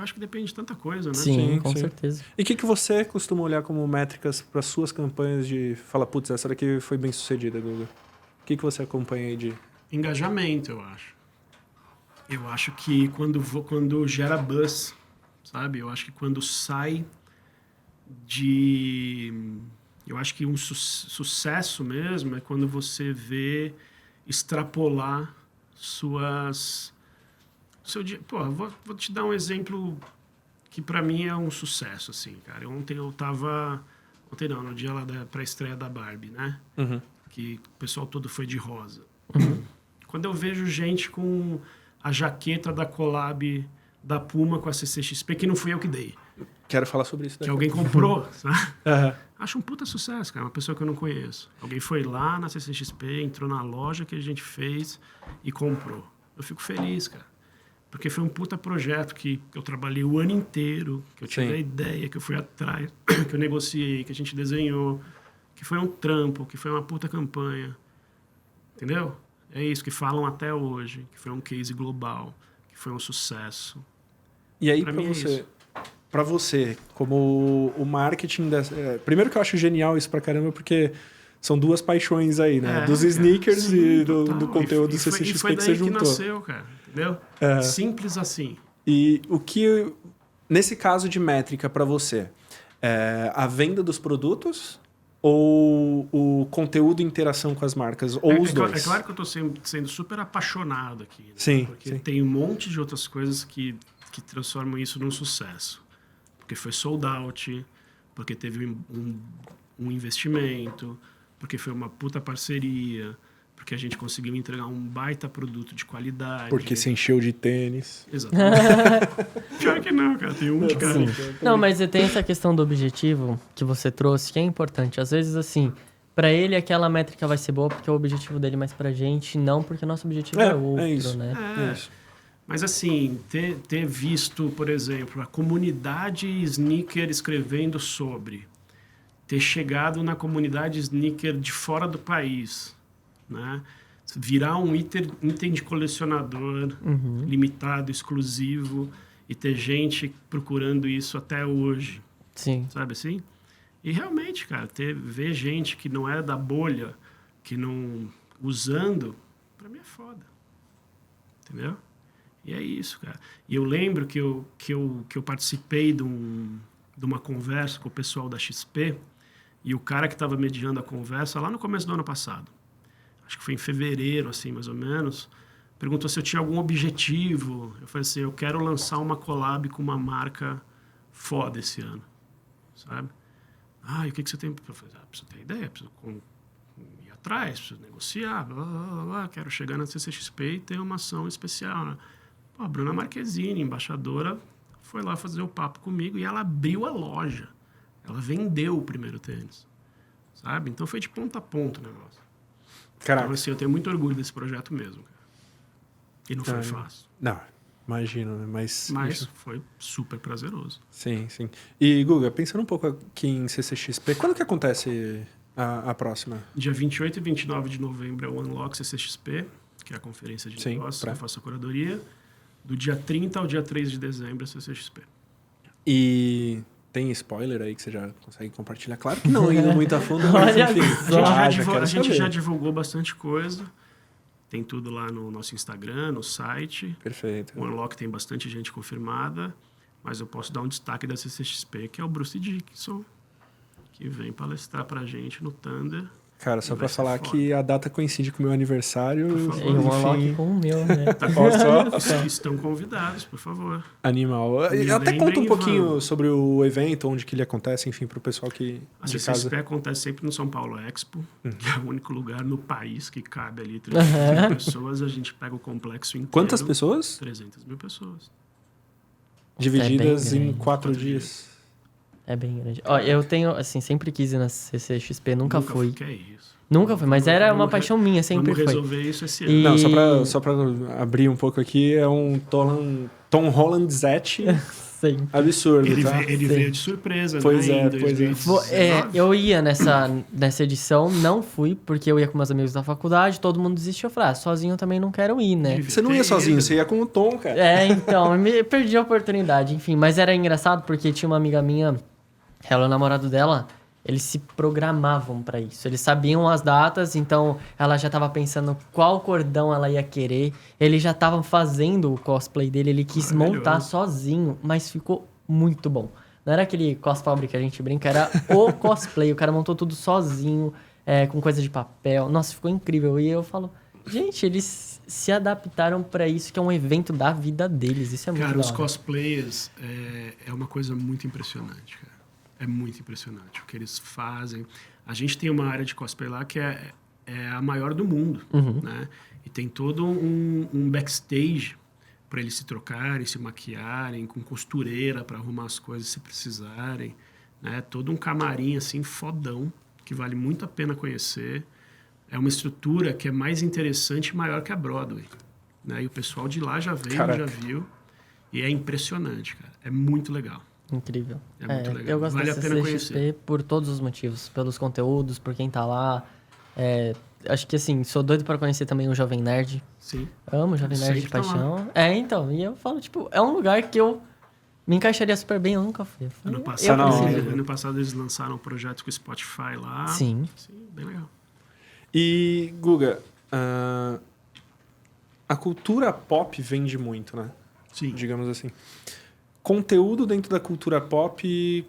acho que depende de tanta coisa, né? Sim, com certeza. E o que você costuma olhar como métricas para suas campanhas de falar, putz, essa daqui foi bem sucedida, Guga? O que você acompanha aí de... Engajamento, eu acho. Eu acho que quando gera buzz, sabe? Eu acho que quando sai de... Eu acho que um sucesso mesmo é quando você vê extrapolar seu dia. Pô, vou te dar um exemplo que para mim é um sucesso, assim, cara. Ontem eu tava... Ontem não, no dia lá da pré-estreia da Barbie, né? Que o pessoal todo foi de rosa. Quando eu vejo gente com a jaqueta da collab da Puma com a CCXP, que não fui eu que dei. Quero falar sobre isso. Que alguém comprou, sabe? Acho um puta sucesso, cara. Uma pessoa que eu não conheço. Alguém foi lá na CCXP, entrou na loja que a gente fez e comprou. Eu fico feliz, cara. Porque foi um puta projeto que eu trabalhei o ano inteiro, que eu tive a ideia, que eu fui atrás, que eu negociei, que a gente desenhou, que foi um trampo, que foi uma puta campanha. Entendeu? É isso que falam até hoje, que foi um case global, que foi um sucesso. E aí, para você, como o marketing... primeiro que eu acho genial isso pra caramba, porque são duas paixões aí, né? Dos sneakers e do conteúdo do CCXP que você juntou. E foi daí que nasceu, cara. Entendeu? Simples assim. E o que, nesse caso de métrica para você, a venda dos produtos ou o conteúdo e interação com as marcas? Ou os dois? É claro que eu estou sendo super apaixonado aqui. Né? Sim. Porque tem um monte de outras coisas que transformam isso num sucesso. Porque foi sold out, porque teve um investimento, porque foi uma puta parceria, porque a gente conseguiu entregar um baita produto de qualidade. Porque se encheu de tênis. Exatamente. Pior que não, cara. Tem um de cada. Não, mas tem essa questão do objetivo que você trouxe, que é importante. Às vezes, assim, pra ele aquela métrica vai ser boa porque é o objetivo dele, mas pra gente não, porque o nosso objetivo é outro, isso. né? É isso. Mas assim, ter visto, por exemplo, a comunidade sneaker escrevendo sobre, ter chegado na comunidade sneaker de fora do país, né? Virar um item de colecionador limitado, exclusivo, e ter gente procurando isso até hoje. Sim. Sabe assim? E realmente, cara, ver gente que não é da bolha, que não... usando, pra mim é foda. Entendeu? E é isso, cara. E eu lembro que eu participei de uma conversa com o pessoal da XP, e o cara que estava mediando a conversa lá no começo do ano passado, acho que foi em fevereiro, assim, mais ou menos, perguntou se eu tinha algum objetivo. Eu falei assim, eu quero lançar uma collab com uma marca foda esse ano, sabe? E o que você tem? Eu falei, preciso ter ideia, preciso ir atrás, preciso negociar, blá, blá, blá, quero chegar na CCXP e ter uma ação especial, né? Pô, a Bruna Marquezine, embaixadora, foi lá fazer o papo comigo e ela abriu a loja. Ela vendeu o primeiro tênis, sabe? Então foi de ponta a ponta o negócio. Caraca. Então, assim, eu tenho muito orgulho desse projeto mesmo, cara. E não foi fácil. Não, imagino, né? Mas foi super prazeroso. Sim, sim. E, Guga, pensando um pouco aqui em CCXP, quando que acontece a próxima? Dia 28 e 29 de novembro é o Unlock CCXP, que é a conferência de negócios, que eu faço a curadoria. Do dia 30 ao dia 3 de dezembro é a CCXP. E tem spoiler aí que você já consegue compartilhar? Claro que não, indo muito a fundo, mas Olha enfim. só. A gente já divulgou bastante coisa. Tem tudo lá no nosso Instagram, no site. Perfeito. O Unlock tem bastante gente confirmada, mas eu posso dar um destaque da CCXP, que é o Bruce Dickinson, que vem palestrar pra gente no Thunder. Cara, só pra falar que a data coincide com o meu aniversário. E o Unlock com o meu, né? Estão convidados, por favor. Animal. Até conta um pouquinho sobre o evento, onde que ele acontece, enfim, pro pessoal que a de CCXP casa. Acontece sempre no São Paulo Expo, que é o único lugar no país que cabe ali 300 mil pessoas. A gente pega o complexo inteiro. Quantas pessoas? 300 mil pessoas. Divididas em 4 dias. É bem grande. Ó, eu tenho, assim, sempre quis ir na CCXP, nunca fui. Que é isso? Nunca fui, mas era uma paixão minha, sempre foi. Vamos resolver isso esse ano. E... Não, só pra abrir um pouco aqui, é um Tom Holland Zet absurdo, ele veio de surpresa, pois né? Pois é. Eu ia nessa edição, não fui, porque eu ia com meus amigos da faculdade, todo mundo desistiu. Eu falei, sozinho eu também não quero ir, né? Você não ia sozinho, você ia com o Tom, cara. Então, eu me perdi a oportunidade, enfim. Mas era engraçado porque tinha uma amiga minha, ela e o namorado dela, eles se programavam pra isso. Eles sabiam as datas, então ela já tava pensando qual cordão ela ia querer. Ele já tava fazendo o cosplay dele, ele quis montar sozinho, mas ficou muito bom. Não era aquele cosplay que a gente brinca, era o cosplay. O cara montou tudo sozinho, com coisa de papel. Nossa, ficou incrível. E eu falo, gente, eles se adaptaram pra isso, que é um evento da vida deles. Isso é muito Cara, os legal. Cosplayers é uma coisa muito impressionante, cara. É muito impressionante o que eles fazem. A gente tem uma área de cosplay lá que é a maior do mundo, né? E tem todo um backstage para eles se trocarem, se maquiarem, com costureira para arrumar as coisas se precisarem, né? Todo um camarim assim fodão que vale muito a pena conhecer. É uma estrutura que é mais interessante e maior que a Broadway, né? E o pessoal de lá já veio, já viu. E é impressionante, cara. É muito legal. Incrível. É muito legal. Eu gosto Vale da a pena CCXP conhecer. por todos os motivos. Pelos conteúdos, por quem tá lá. Acho que, assim, sou doido pra conhecer também o Jovem Nerd. Sim. Amo o Jovem Nerd de paixão. Então. E eu falo, tipo, é um lugar que eu me encaixaria super bem. Eu nunca fui. Ano passado eles lançaram um projeto com o Spotify lá. Sim, bem legal. E, Guga, a cultura pop vende muito, né? Sim. Digamos assim. Conteúdo dentro da cultura pop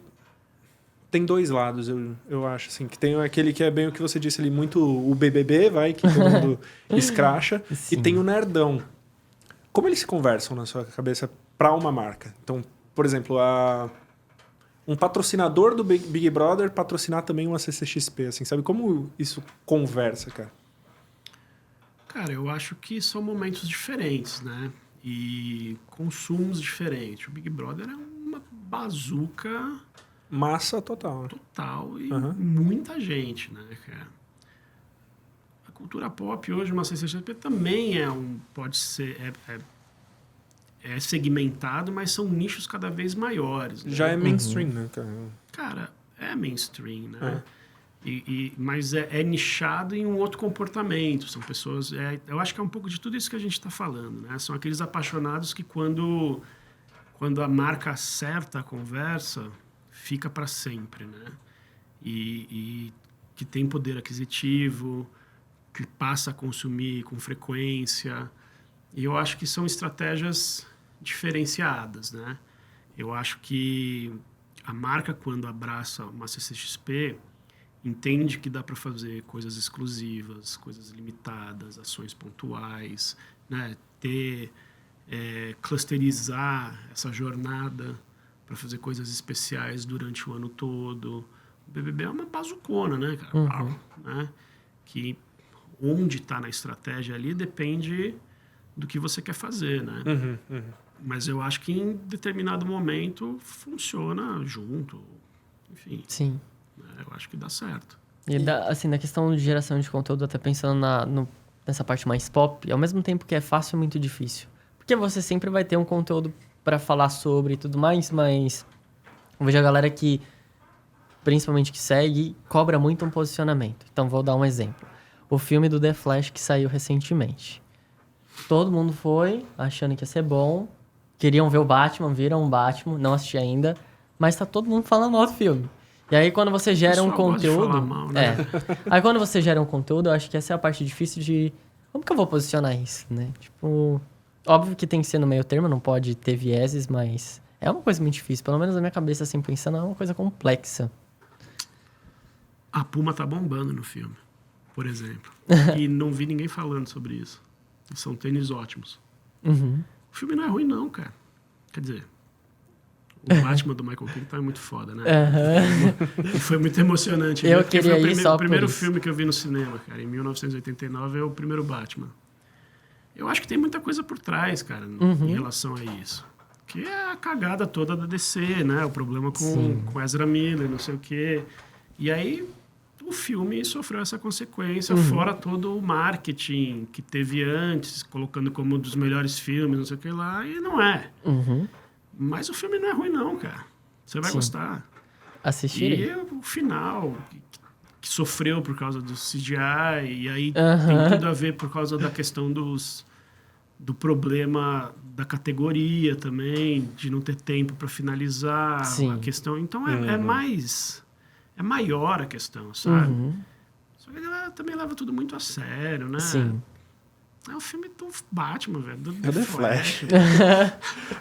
tem dois lados, eu acho, assim. Que tem aquele que é bem o que você disse ali, muito o BBB, que todo mundo escracha. E tem o nerdão. Como eles se conversam na sua cabeça para uma marca? Então, por exemplo, um patrocinador do Big Brother patrocinar também uma CCXP, assim, sabe? Como isso conversa, cara? Cara, eu acho que são momentos diferentes, né? E consumos diferentes. O Big Brother é uma bazuca... Massa total. Total. E muita gente, né, cara? A cultura pop hoje, uma CCXP, também pode ser... É segmentado, mas são nichos cada vez maiores. Né? Já é mainstream, né, cara? Cara, é mainstream, né? Mas é nichado em um outro comportamento. São pessoas... eu acho que é um pouco de tudo isso que a gente está falando, né? São aqueles apaixonados que quando a marca acerta a conversa, fica para sempre, né? E que tem poder aquisitivo, que passa a consumir com frequência. E eu acho que são estratégias diferenciadas, né? Eu acho que a marca, quando abraça uma CCXP... entende que dá para fazer coisas exclusivas, coisas limitadas, ações pontuais, né? Clusterizar essa jornada para fazer coisas especiais durante o ano todo. O BBB é uma bazucona, né, cara? Né? Que onde está na estratégia ali depende do que você quer fazer, né? Mas eu acho que em determinado momento funciona junto, enfim. Sim. Eu acho que dá certo. E assim, na questão de geração de conteúdo, até pensando nessa parte mais pop, ao mesmo tempo que é fácil, é muito difícil. Porque você sempre vai ter um conteúdo para falar sobre e tudo mais, mas eu vejo a galera que principalmente que segue, cobra muito um posicionamento. Então, vou dar um exemplo. O filme do The Flash que saiu recentemente. Todo mundo foi achando que ia ser bom. Queriam ver o Batman, viram o Batman, não assisti ainda. Mas tá todo mundo falando mal do filme. E aí, quando você gera um conteúdo... Mal, né? Aí, quando você gera um conteúdo, eu acho que essa é a parte difícil de... Como que eu vou posicionar isso, né? Tipo... Óbvio que tem que ser no meio termo, não pode ter vieses, mas... É uma coisa muito difícil. Pelo menos na minha cabeça, assim, pensando, é uma coisa complexa. A Puma tá bombando no filme, por exemplo. E não vi ninguém falando sobre isso. São tênis ótimos. Uhum. O filme não é ruim, não, cara. Quer dizer, o Batman do Michael Keaton tá muito foda, né? E foi muito emocionante. Eu queria ir só o primeiro por isso. filme que eu vi no cinema, cara, em 1989, é o primeiro Batman. Eu acho que tem muita coisa por trás, cara, em relação a isso. Que é a cagada toda da DC, né? O problema com Ezra Miller, não sei o quê. E aí, o filme sofreu essa consequência, fora todo o marketing que teve antes, colocando como um dos melhores filmes, não sei o que lá, e não é. Mas o filme não é ruim, não, cara. Você vai gostar. Assistirei. E o final, que sofreu por causa do CGI, e aí tem tudo a ver por causa da questão do problema da categoria também, de não ter tempo para finalizar a questão. Então, é maior a questão, sabe? Só que a galera também leva tudo muito a sério, né? Sim. É o filme do Batman, velho. Do The Flash.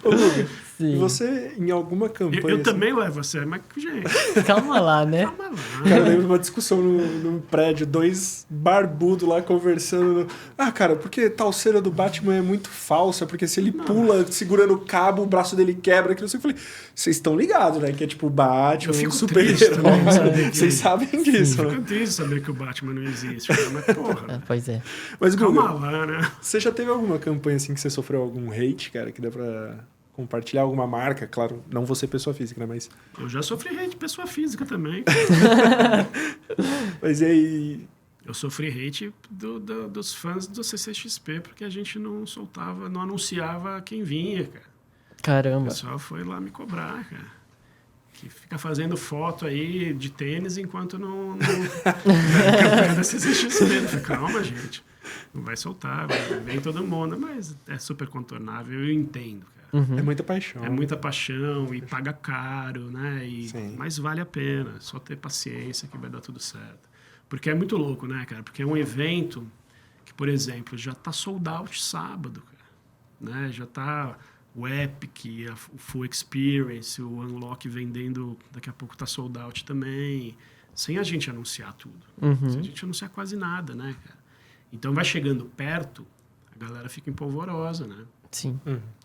Ô, Luga, Sim. e você, em alguma campanha... Eu também levo a sério, mas, gente, Calma lá, né? calma lá. Cara, eu lembro de uma discussão no prédio, dois barbudos lá conversando. Ah, cara, porque tal cena do Batman é muito falsa, porque se ele pula segurando o cabo, o braço dele quebra. Aquilo assim, eu falei, vocês estão ligados, né? Que é tipo o Batman, Eu fico um super-herói. triste também, Vocês sabem disso, Eu né? fico triste saber que o Batman não existe, cara, mas porra. Pois é. Mas, Guga, Calma lá, né? você já teve alguma campanha assim que você sofreu algum hate, cara, que dá pra compartilhar alguma marca? Claro, não você pessoa física, né? Mas... Eu já sofri hate de pessoa física também. Mas e aí... Eu sofri hate dos fãs do CCXP, porque a gente não soltava, não anunciava quem vinha, cara. O Caramba. pessoal foi lá me cobrar, cara. Que fica fazendo foto aí de tênis enquanto não campanha da CCXP. Eu falei, calma, gente. Não vai soltar, vem todo mundo. Mas é super contornável, eu entendo, cara. É muita paixão. É muita paixão e paga caro, né? Sim. Mas vale a pena. Só ter paciência que vai dar tudo certo. Porque é muito louco, né, cara? Porque é um evento que, por exemplo, já tá sold out sábado, cara. Né? Já tá o Epic, o Full Experience, o Unlock vendendo, daqui a pouco tá sold out também. Sem a gente anunciar tudo. Sem a gente anunciar quase nada, né, cara? Então vai chegando perto, a galera fica empolvorosa, né? Sim.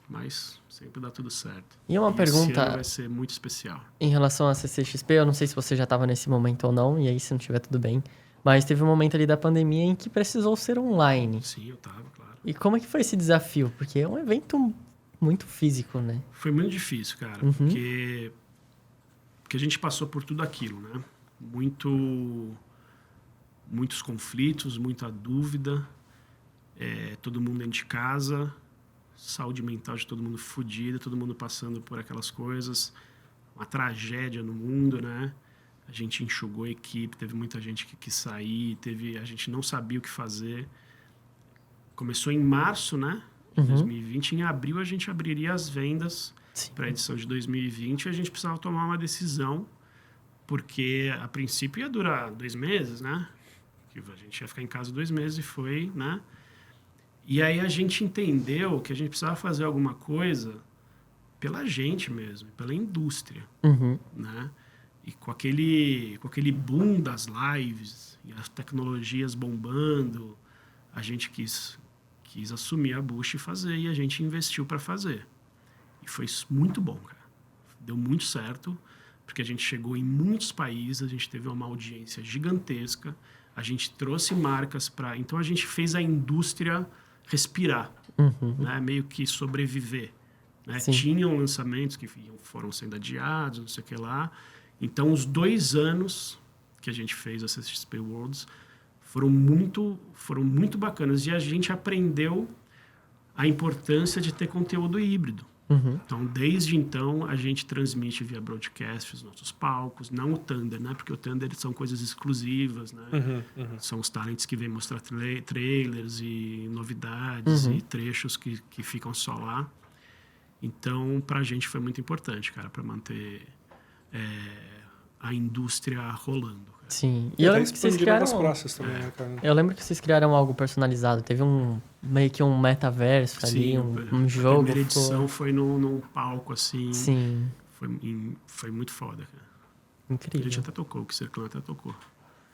Mas sempre dá tudo certo. E uma esse pergunta ano vai ser muito especial. em relação à CCXP, eu não sei se você já estava nesse momento ou não, e aí se não tiver tudo bem, mas teve um momento ali da pandemia em que precisou ser online. Sim, eu tava, claro. E como é que foi esse desafio? Porque é um evento muito físico, né? Foi muito difícil, cara, porque a gente passou por tudo aquilo, né? Muitos conflitos, muita dúvida, todo mundo dentro de casa, saúde mental de todo mundo fodida, todo mundo passando por aquelas coisas, uma tragédia no mundo, né? A gente enxugou a equipe, teve muita gente que quis sair, a gente não sabia o que fazer. Começou em março, né? De 2020. Em abril a gente abriria as vendas para a edição de 2020 e a gente precisava tomar uma decisão, porque a princípio ia durar 2 meses, né? Que a gente ia ficar em casa 2 meses e foi, né? E aí a gente entendeu que a gente precisava fazer alguma coisa pela gente mesmo, pela indústria, né? E com aquele boom das lives e as tecnologias bombando, a gente quis assumir a bucha e fazer, e a gente investiu para fazer. E foi muito bom, cara. Deu muito certo, porque a gente chegou em muitos países, a gente teve uma audiência gigantesca, a gente trouxe marcas para... Então, a gente fez a indústria respirar, né? Meio que sobreviver. Né? Tinham lançamentos que foram sendo adiados, não sei o que lá. Então, os 2 anos que a gente fez a CCXP Worlds foram muito bacanas. E a gente aprendeu a importância de ter conteúdo híbrido. Então, desde então, a gente transmite via broadcast os nossos palcos, não o Thunder, né? Porque o Thunder são coisas exclusivas, né? São os talents que vêm mostrar trailers e novidades e trechos que ficam só lá. Então, pra gente foi muito importante, cara, para manter a indústria rolando. Cara. Sim. E eu lembro que vocês criaram... praças também, né, cara? Eu lembro que vocês criaram algo personalizado. Teve meio que um metaverso ali, um jogo. A primeira edição foi num palco, assim. Sim. Foi muito foda, cara. Incrível. A gente até tocou, o Circlan até tocou.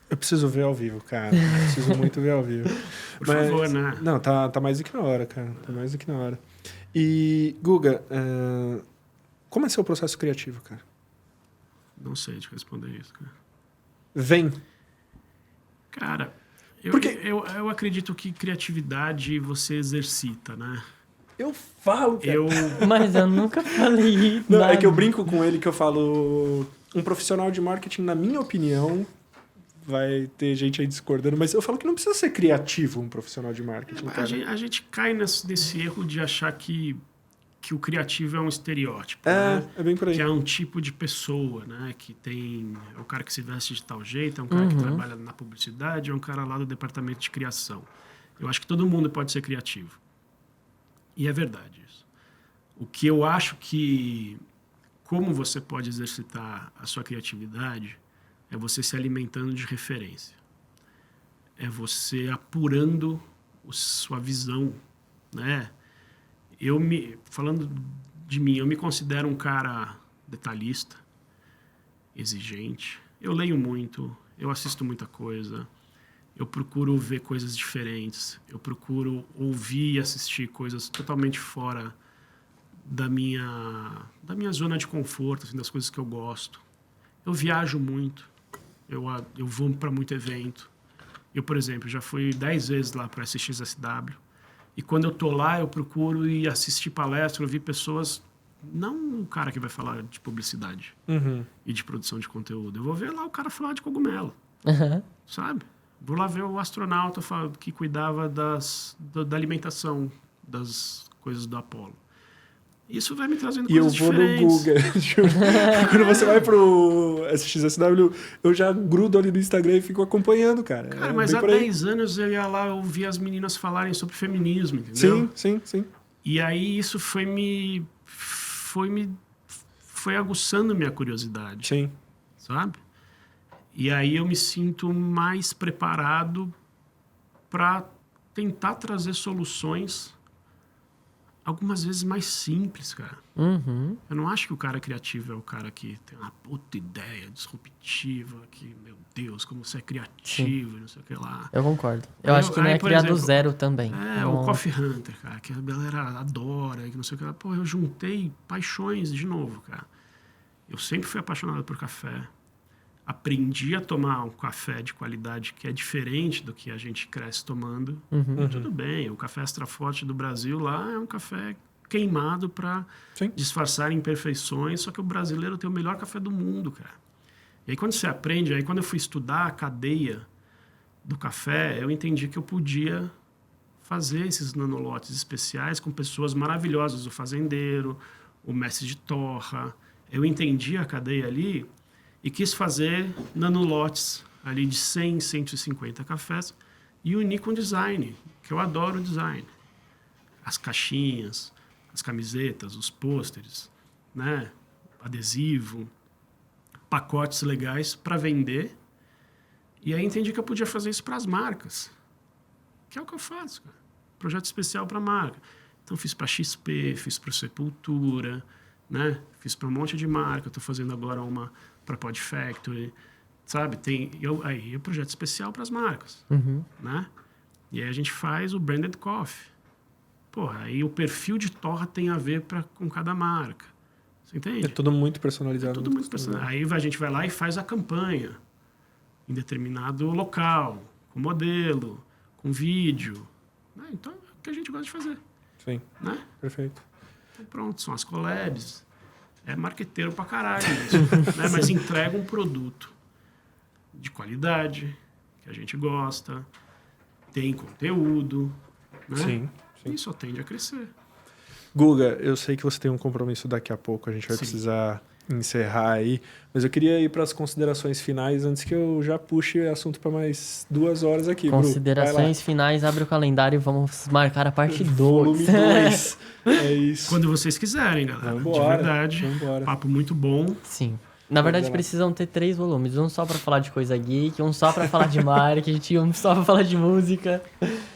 Eu preciso ver ao vivo, cara. Preciso muito ver ao vivo. Por favor, né? Não, tá mais do que na hora, cara. Tá mais do que na hora. E, Guga, como é seu processo criativo, cara? Não sei te responder isso, cara. Vem. Cara, Porque... eu acredito que criatividade você exercita, né? Eu falo, cara. Mas eu nunca falei isso. Não, é que eu brinco com ele que eu falo... Um profissional de marketing, na minha opinião... Vai ter gente aí discordando, mas eu falo que não precisa ser criativo um profissional de marketing. A gente cai nesse erro de achar que o criativo é um estereótipo. É, né? é bem por aí. Que é um tipo de pessoa, né? Que tem... É o cara que se veste de tal jeito, é um cara que trabalha na publicidade, é um cara lá do departamento de criação. Eu acho que todo mundo pode ser criativo. E é verdade isso. O que eu acho que... Como você pode exercitar a sua criatividade é você se alimentando de referência. É você apurando sua visão, né? Falando de mim, eu me considero um cara detalhista, exigente. Eu leio muito, eu assisto muita coisa, eu procuro ver coisas diferentes, eu procuro ouvir e assistir coisas totalmente fora da minha zona de conforto, assim, das coisas que eu gosto. Eu viajo muito, eu vou para muito evento. Eu, por exemplo, já fui 10 vezes lá para a SXSW. E quando eu tô lá, eu procuro ir assistir palestra, ouvir pessoas... Não um cara que vai falar de publicidade e de produção de conteúdo. Eu vou ver lá o cara falar de cogumelo, sabe? Vou lá ver o astronauta que cuidava da alimentação, das coisas do Apollo. Isso vai me trazendo coisas diferentes. E eu vou no Google. Quando você vai pro SXSW, eu já grudo ali no Instagram e fico acompanhando, cara. Cara, mas há 10 anos eu ia lá ouvir as meninas falarem sobre feminismo, entendeu? Sim. E aí isso foi aguçando minha curiosidade. Sim. Sabe? E aí eu me sinto mais preparado para tentar trazer soluções algumas vezes mais simples, cara. Eu não acho que o cara criativo é o cara que tem uma puta ideia disruptiva, que, meu Deus, como você é criativo e não sei o que lá. Eu concordo. Eu acho que não é criar do zero também. O Coffee Hunter, cara, que a galera adora, que não sei o que lá. Pô, eu juntei paixões de novo, cara. Eu sempre fui apaixonado por café. Aprendi a tomar um café de qualidade que é diferente do que a gente cresce tomando. Tudo bem, o café extra forte do Brasil lá é um café queimado para disfarçar imperfeições, só que o brasileiro tem o melhor café do mundo, cara. E aí quando você aprende, aí quando eu fui estudar a cadeia do café, eu entendi que eu podia fazer esses nanolotes especiais com pessoas maravilhosas, o fazendeiro, o mestre de torra. Eu entendi a cadeia ali e quis fazer nanolotes ali de 100, 150 cafés e unir com design, que eu adoro o design. As caixinhas, as camisetas, os pôsteres, né? Adesivo, pacotes legais para vender. E aí entendi que eu podia fazer isso para as marcas, que é o que eu faço, cara. Projeto especial para marca. Então fiz para XP, fiz para Sepultura, né? Fiz para um monte de marca. Estou fazendo agora uma para Pod Factory, sabe? Aí é projeto especial para as marcas, né? E aí a gente faz o branded coffee. Porra, aí o perfil de torra tem a ver com cada marca. Você entende? É tudo muito personalizado. É tudo muito personalizado. Aí a gente vai lá e faz a campanha em determinado local, com modelo, com vídeo. Né? Então, é o que a gente gosta de fazer. Sim, né? Perfeito. Então, pronto, são as collabs. É marqueteiro pra caralho isso, né? Mas entrega um produto de qualidade, que a gente gosta, tem conteúdo, né? Sim. E só tende a crescer. Guga, eu sei que você tem um compromisso daqui a pouco, a gente vai precisar encerrar aí, mas eu queria ir para as considerações finais antes que eu já puxe assunto para mais 2 horas aqui. Considerações finais, abre o calendário e vamos marcar a parte 2. Volume 2. É isso. Quando vocês quiserem, galera. Vambora, de verdade. Vambora. Papo muito bom. Sim. Na verdade, precisam ter 3 volumes. Um só pra falar de coisa geek, um só pra falar de marketing, um só pra falar de música.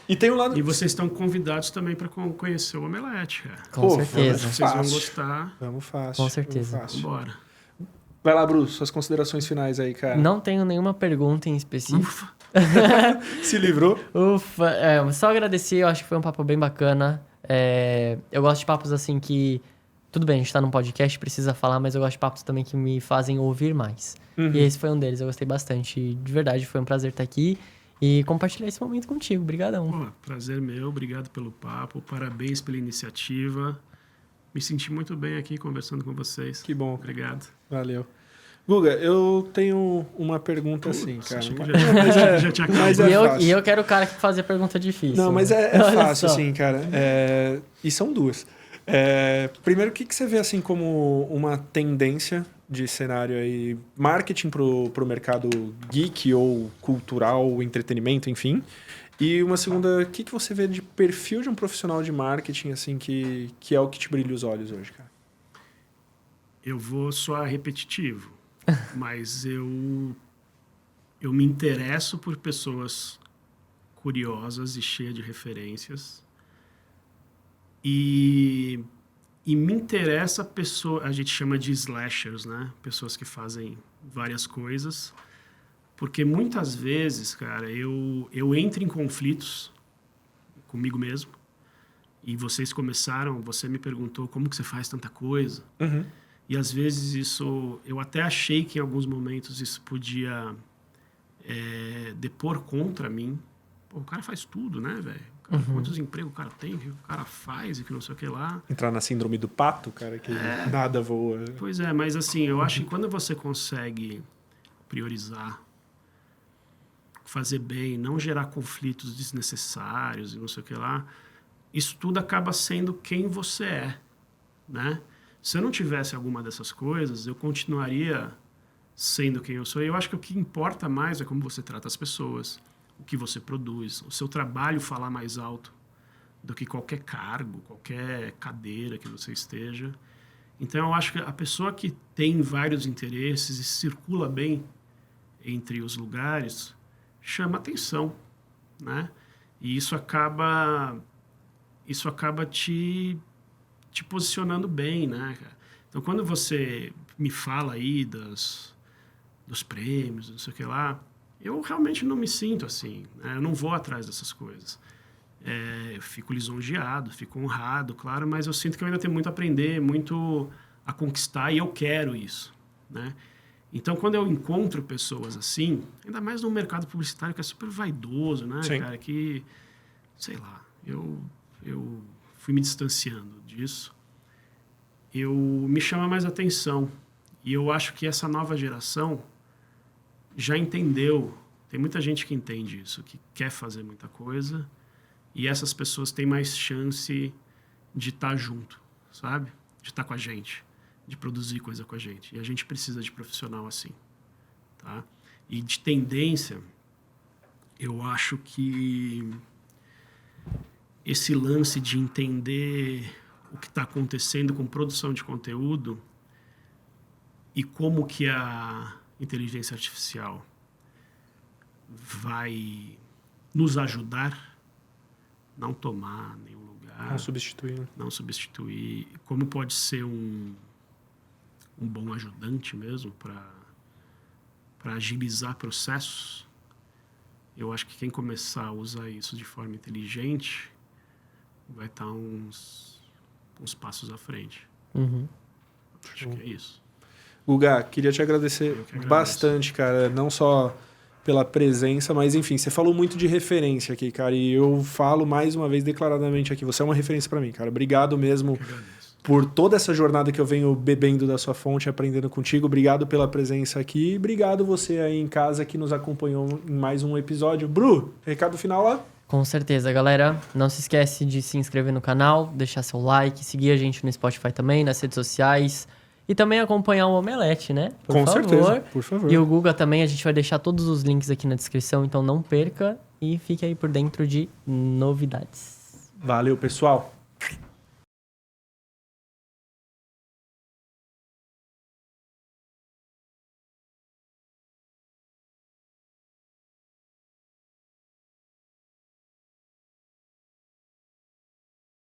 E tem um lado... E vocês estão convidados também pra conhecer o Omelete, cara. Com certeza. Vocês vão gostar. Vamos fácil. Com certeza. Vambora. Vai lá, Bruce, suas considerações finais aí, cara. Não tenho nenhuma pergunta em específico. Ufa. Se livrou? Ufa. Só agradecer, eu acho que foi um papo bem bacana. Eu gosto de papos assim que... Tudo bem, a gente tá num podcast, precisa falar, mas eu gosto de papos também que me fazem ouvir mais. E esse foi um deles, eu gostei bastante. De verdade, foi um prazer estar aqui e compartilhar esse momento contigo. Obrigadão. Pô, prazer meu, obrigado pelo papo, parabéns pela iniciativa. Me senti muito bem aqui conversando com vocês. Que bom. Obrigado. Valeu. Guga, eu tenho uma pergunta assim, cara. Já tinha acabado. E eu quero o cara que faz a pergunta difícil. Não, mas é fácil, assim, cara. E são 2. Primeiro, o que você vê assim como uma tendência de cenário aí, marketing pro mercado geek ou cultural, entretenimento, enfim? E uma segunda, o que você vê de perfil de um profissional de marketing, assim, que é o que te brilha os olhos hoje, cara? Eu vou soar repetitivo, mas eu me interesso por pessoas curiosas e cheias de referências. E me interessa a gente chama de slashers, né? Pessoas que fazem várias coisas. Porque muitas vezes, cara, eu entro em conflitos comigo mesmo. E você me perguntou como que você faz tanta coisa. Uhum. E às vezes eu até achei que em alguns momentos isso podia depor contra mim. Pô, o cara faz tudo, né, velho? Quantos empregos o cara tem, o que o cara faz e que não sei o que lá. Entrar na síndrome do pato, cara, que nada voa. Pois é, mas assim, eu acho que quando você consegue priorizar, fazer bem, não gerar conflitos desnecessários e não sei o que lá, isso tudo acaba sendo quem você é, né? Se eu não tivesse alguma dessas coisas, eu continuaria sendo quem eu sou. E eu acho que o que importa mais é como você trata as pessoas, o que você produz, o seu trabalho falar mais alto do que qualquer cargo, qualquer cadeira que você esteja. Então, eu acho que a pessoa que tem vários interesses e circula bem entre os lugares chama atenção, né? E isso acaba te posicionando bem, né, cara? Então, quando você me fala aí dos prêmios, não sei o que lá, eu realmente não me sinto assim, né? Eu não vou atrás dessas coisas. Eu fico lisonjeado, fico honrado, claro, mas eu sinto que eu ainda tenho muito a aprender, muito a conquistar e eu quero isso, né? Então, quando eu encontro pessoas assim, ainda mais no mercado publicitário que é super vaidoso, né, Sim. cara, que, sei lá, eu fui me distanciando disso, me chama mais atenção. E eu acho que essa nova geração já entendeu, tem muita gente que entende isso, que quer fazer muita coisa, e essas pessoas têm mais chance de estar junto, sabe? De estar com a gente, de produzir coisa com a gente. E a gente precisa de profissional assim, tá? E de tendência, eu acho que esse lance de entender o que está acontecendo com produção de conteúdo e como que a inteligência artificial vai nos ajudar, não tomar nenhum lugar, não substituir, como pode ser um bom ajudante mesmo para agilizar processos. Eu acho que quem começar a usar isso de forma inteligente vai estar uns passos à frente. Acho que é isso. Guga, queria te agradecer bastante, cara. Não só pela presença, mas enfim, você falou muito de referência aqui, cara. E eu falo mais uma vez declaradamente aqui, você é uma referência para mim, cara. Obrigado mesmo por toda essa jornada que eu venho bebendo da sua fonte, aprendendo contigo. Obrigado pela presença aqui. Obrigado você aí em casa que nos acompanhou em mais um episódio. Bru, recado final lá? Com certeza, galera. Não se esquece de se inscrever no canal, deixar seu like, seguir a gente no Spotify também, nas redes sociais. E também acompanhar o Omelete, né? Com certeza, por favor. E o Guga também, a gente vai deixar todos os links aqui na descrição, então não perca e fique aí por dentro de novidades. Valeu, pessoal!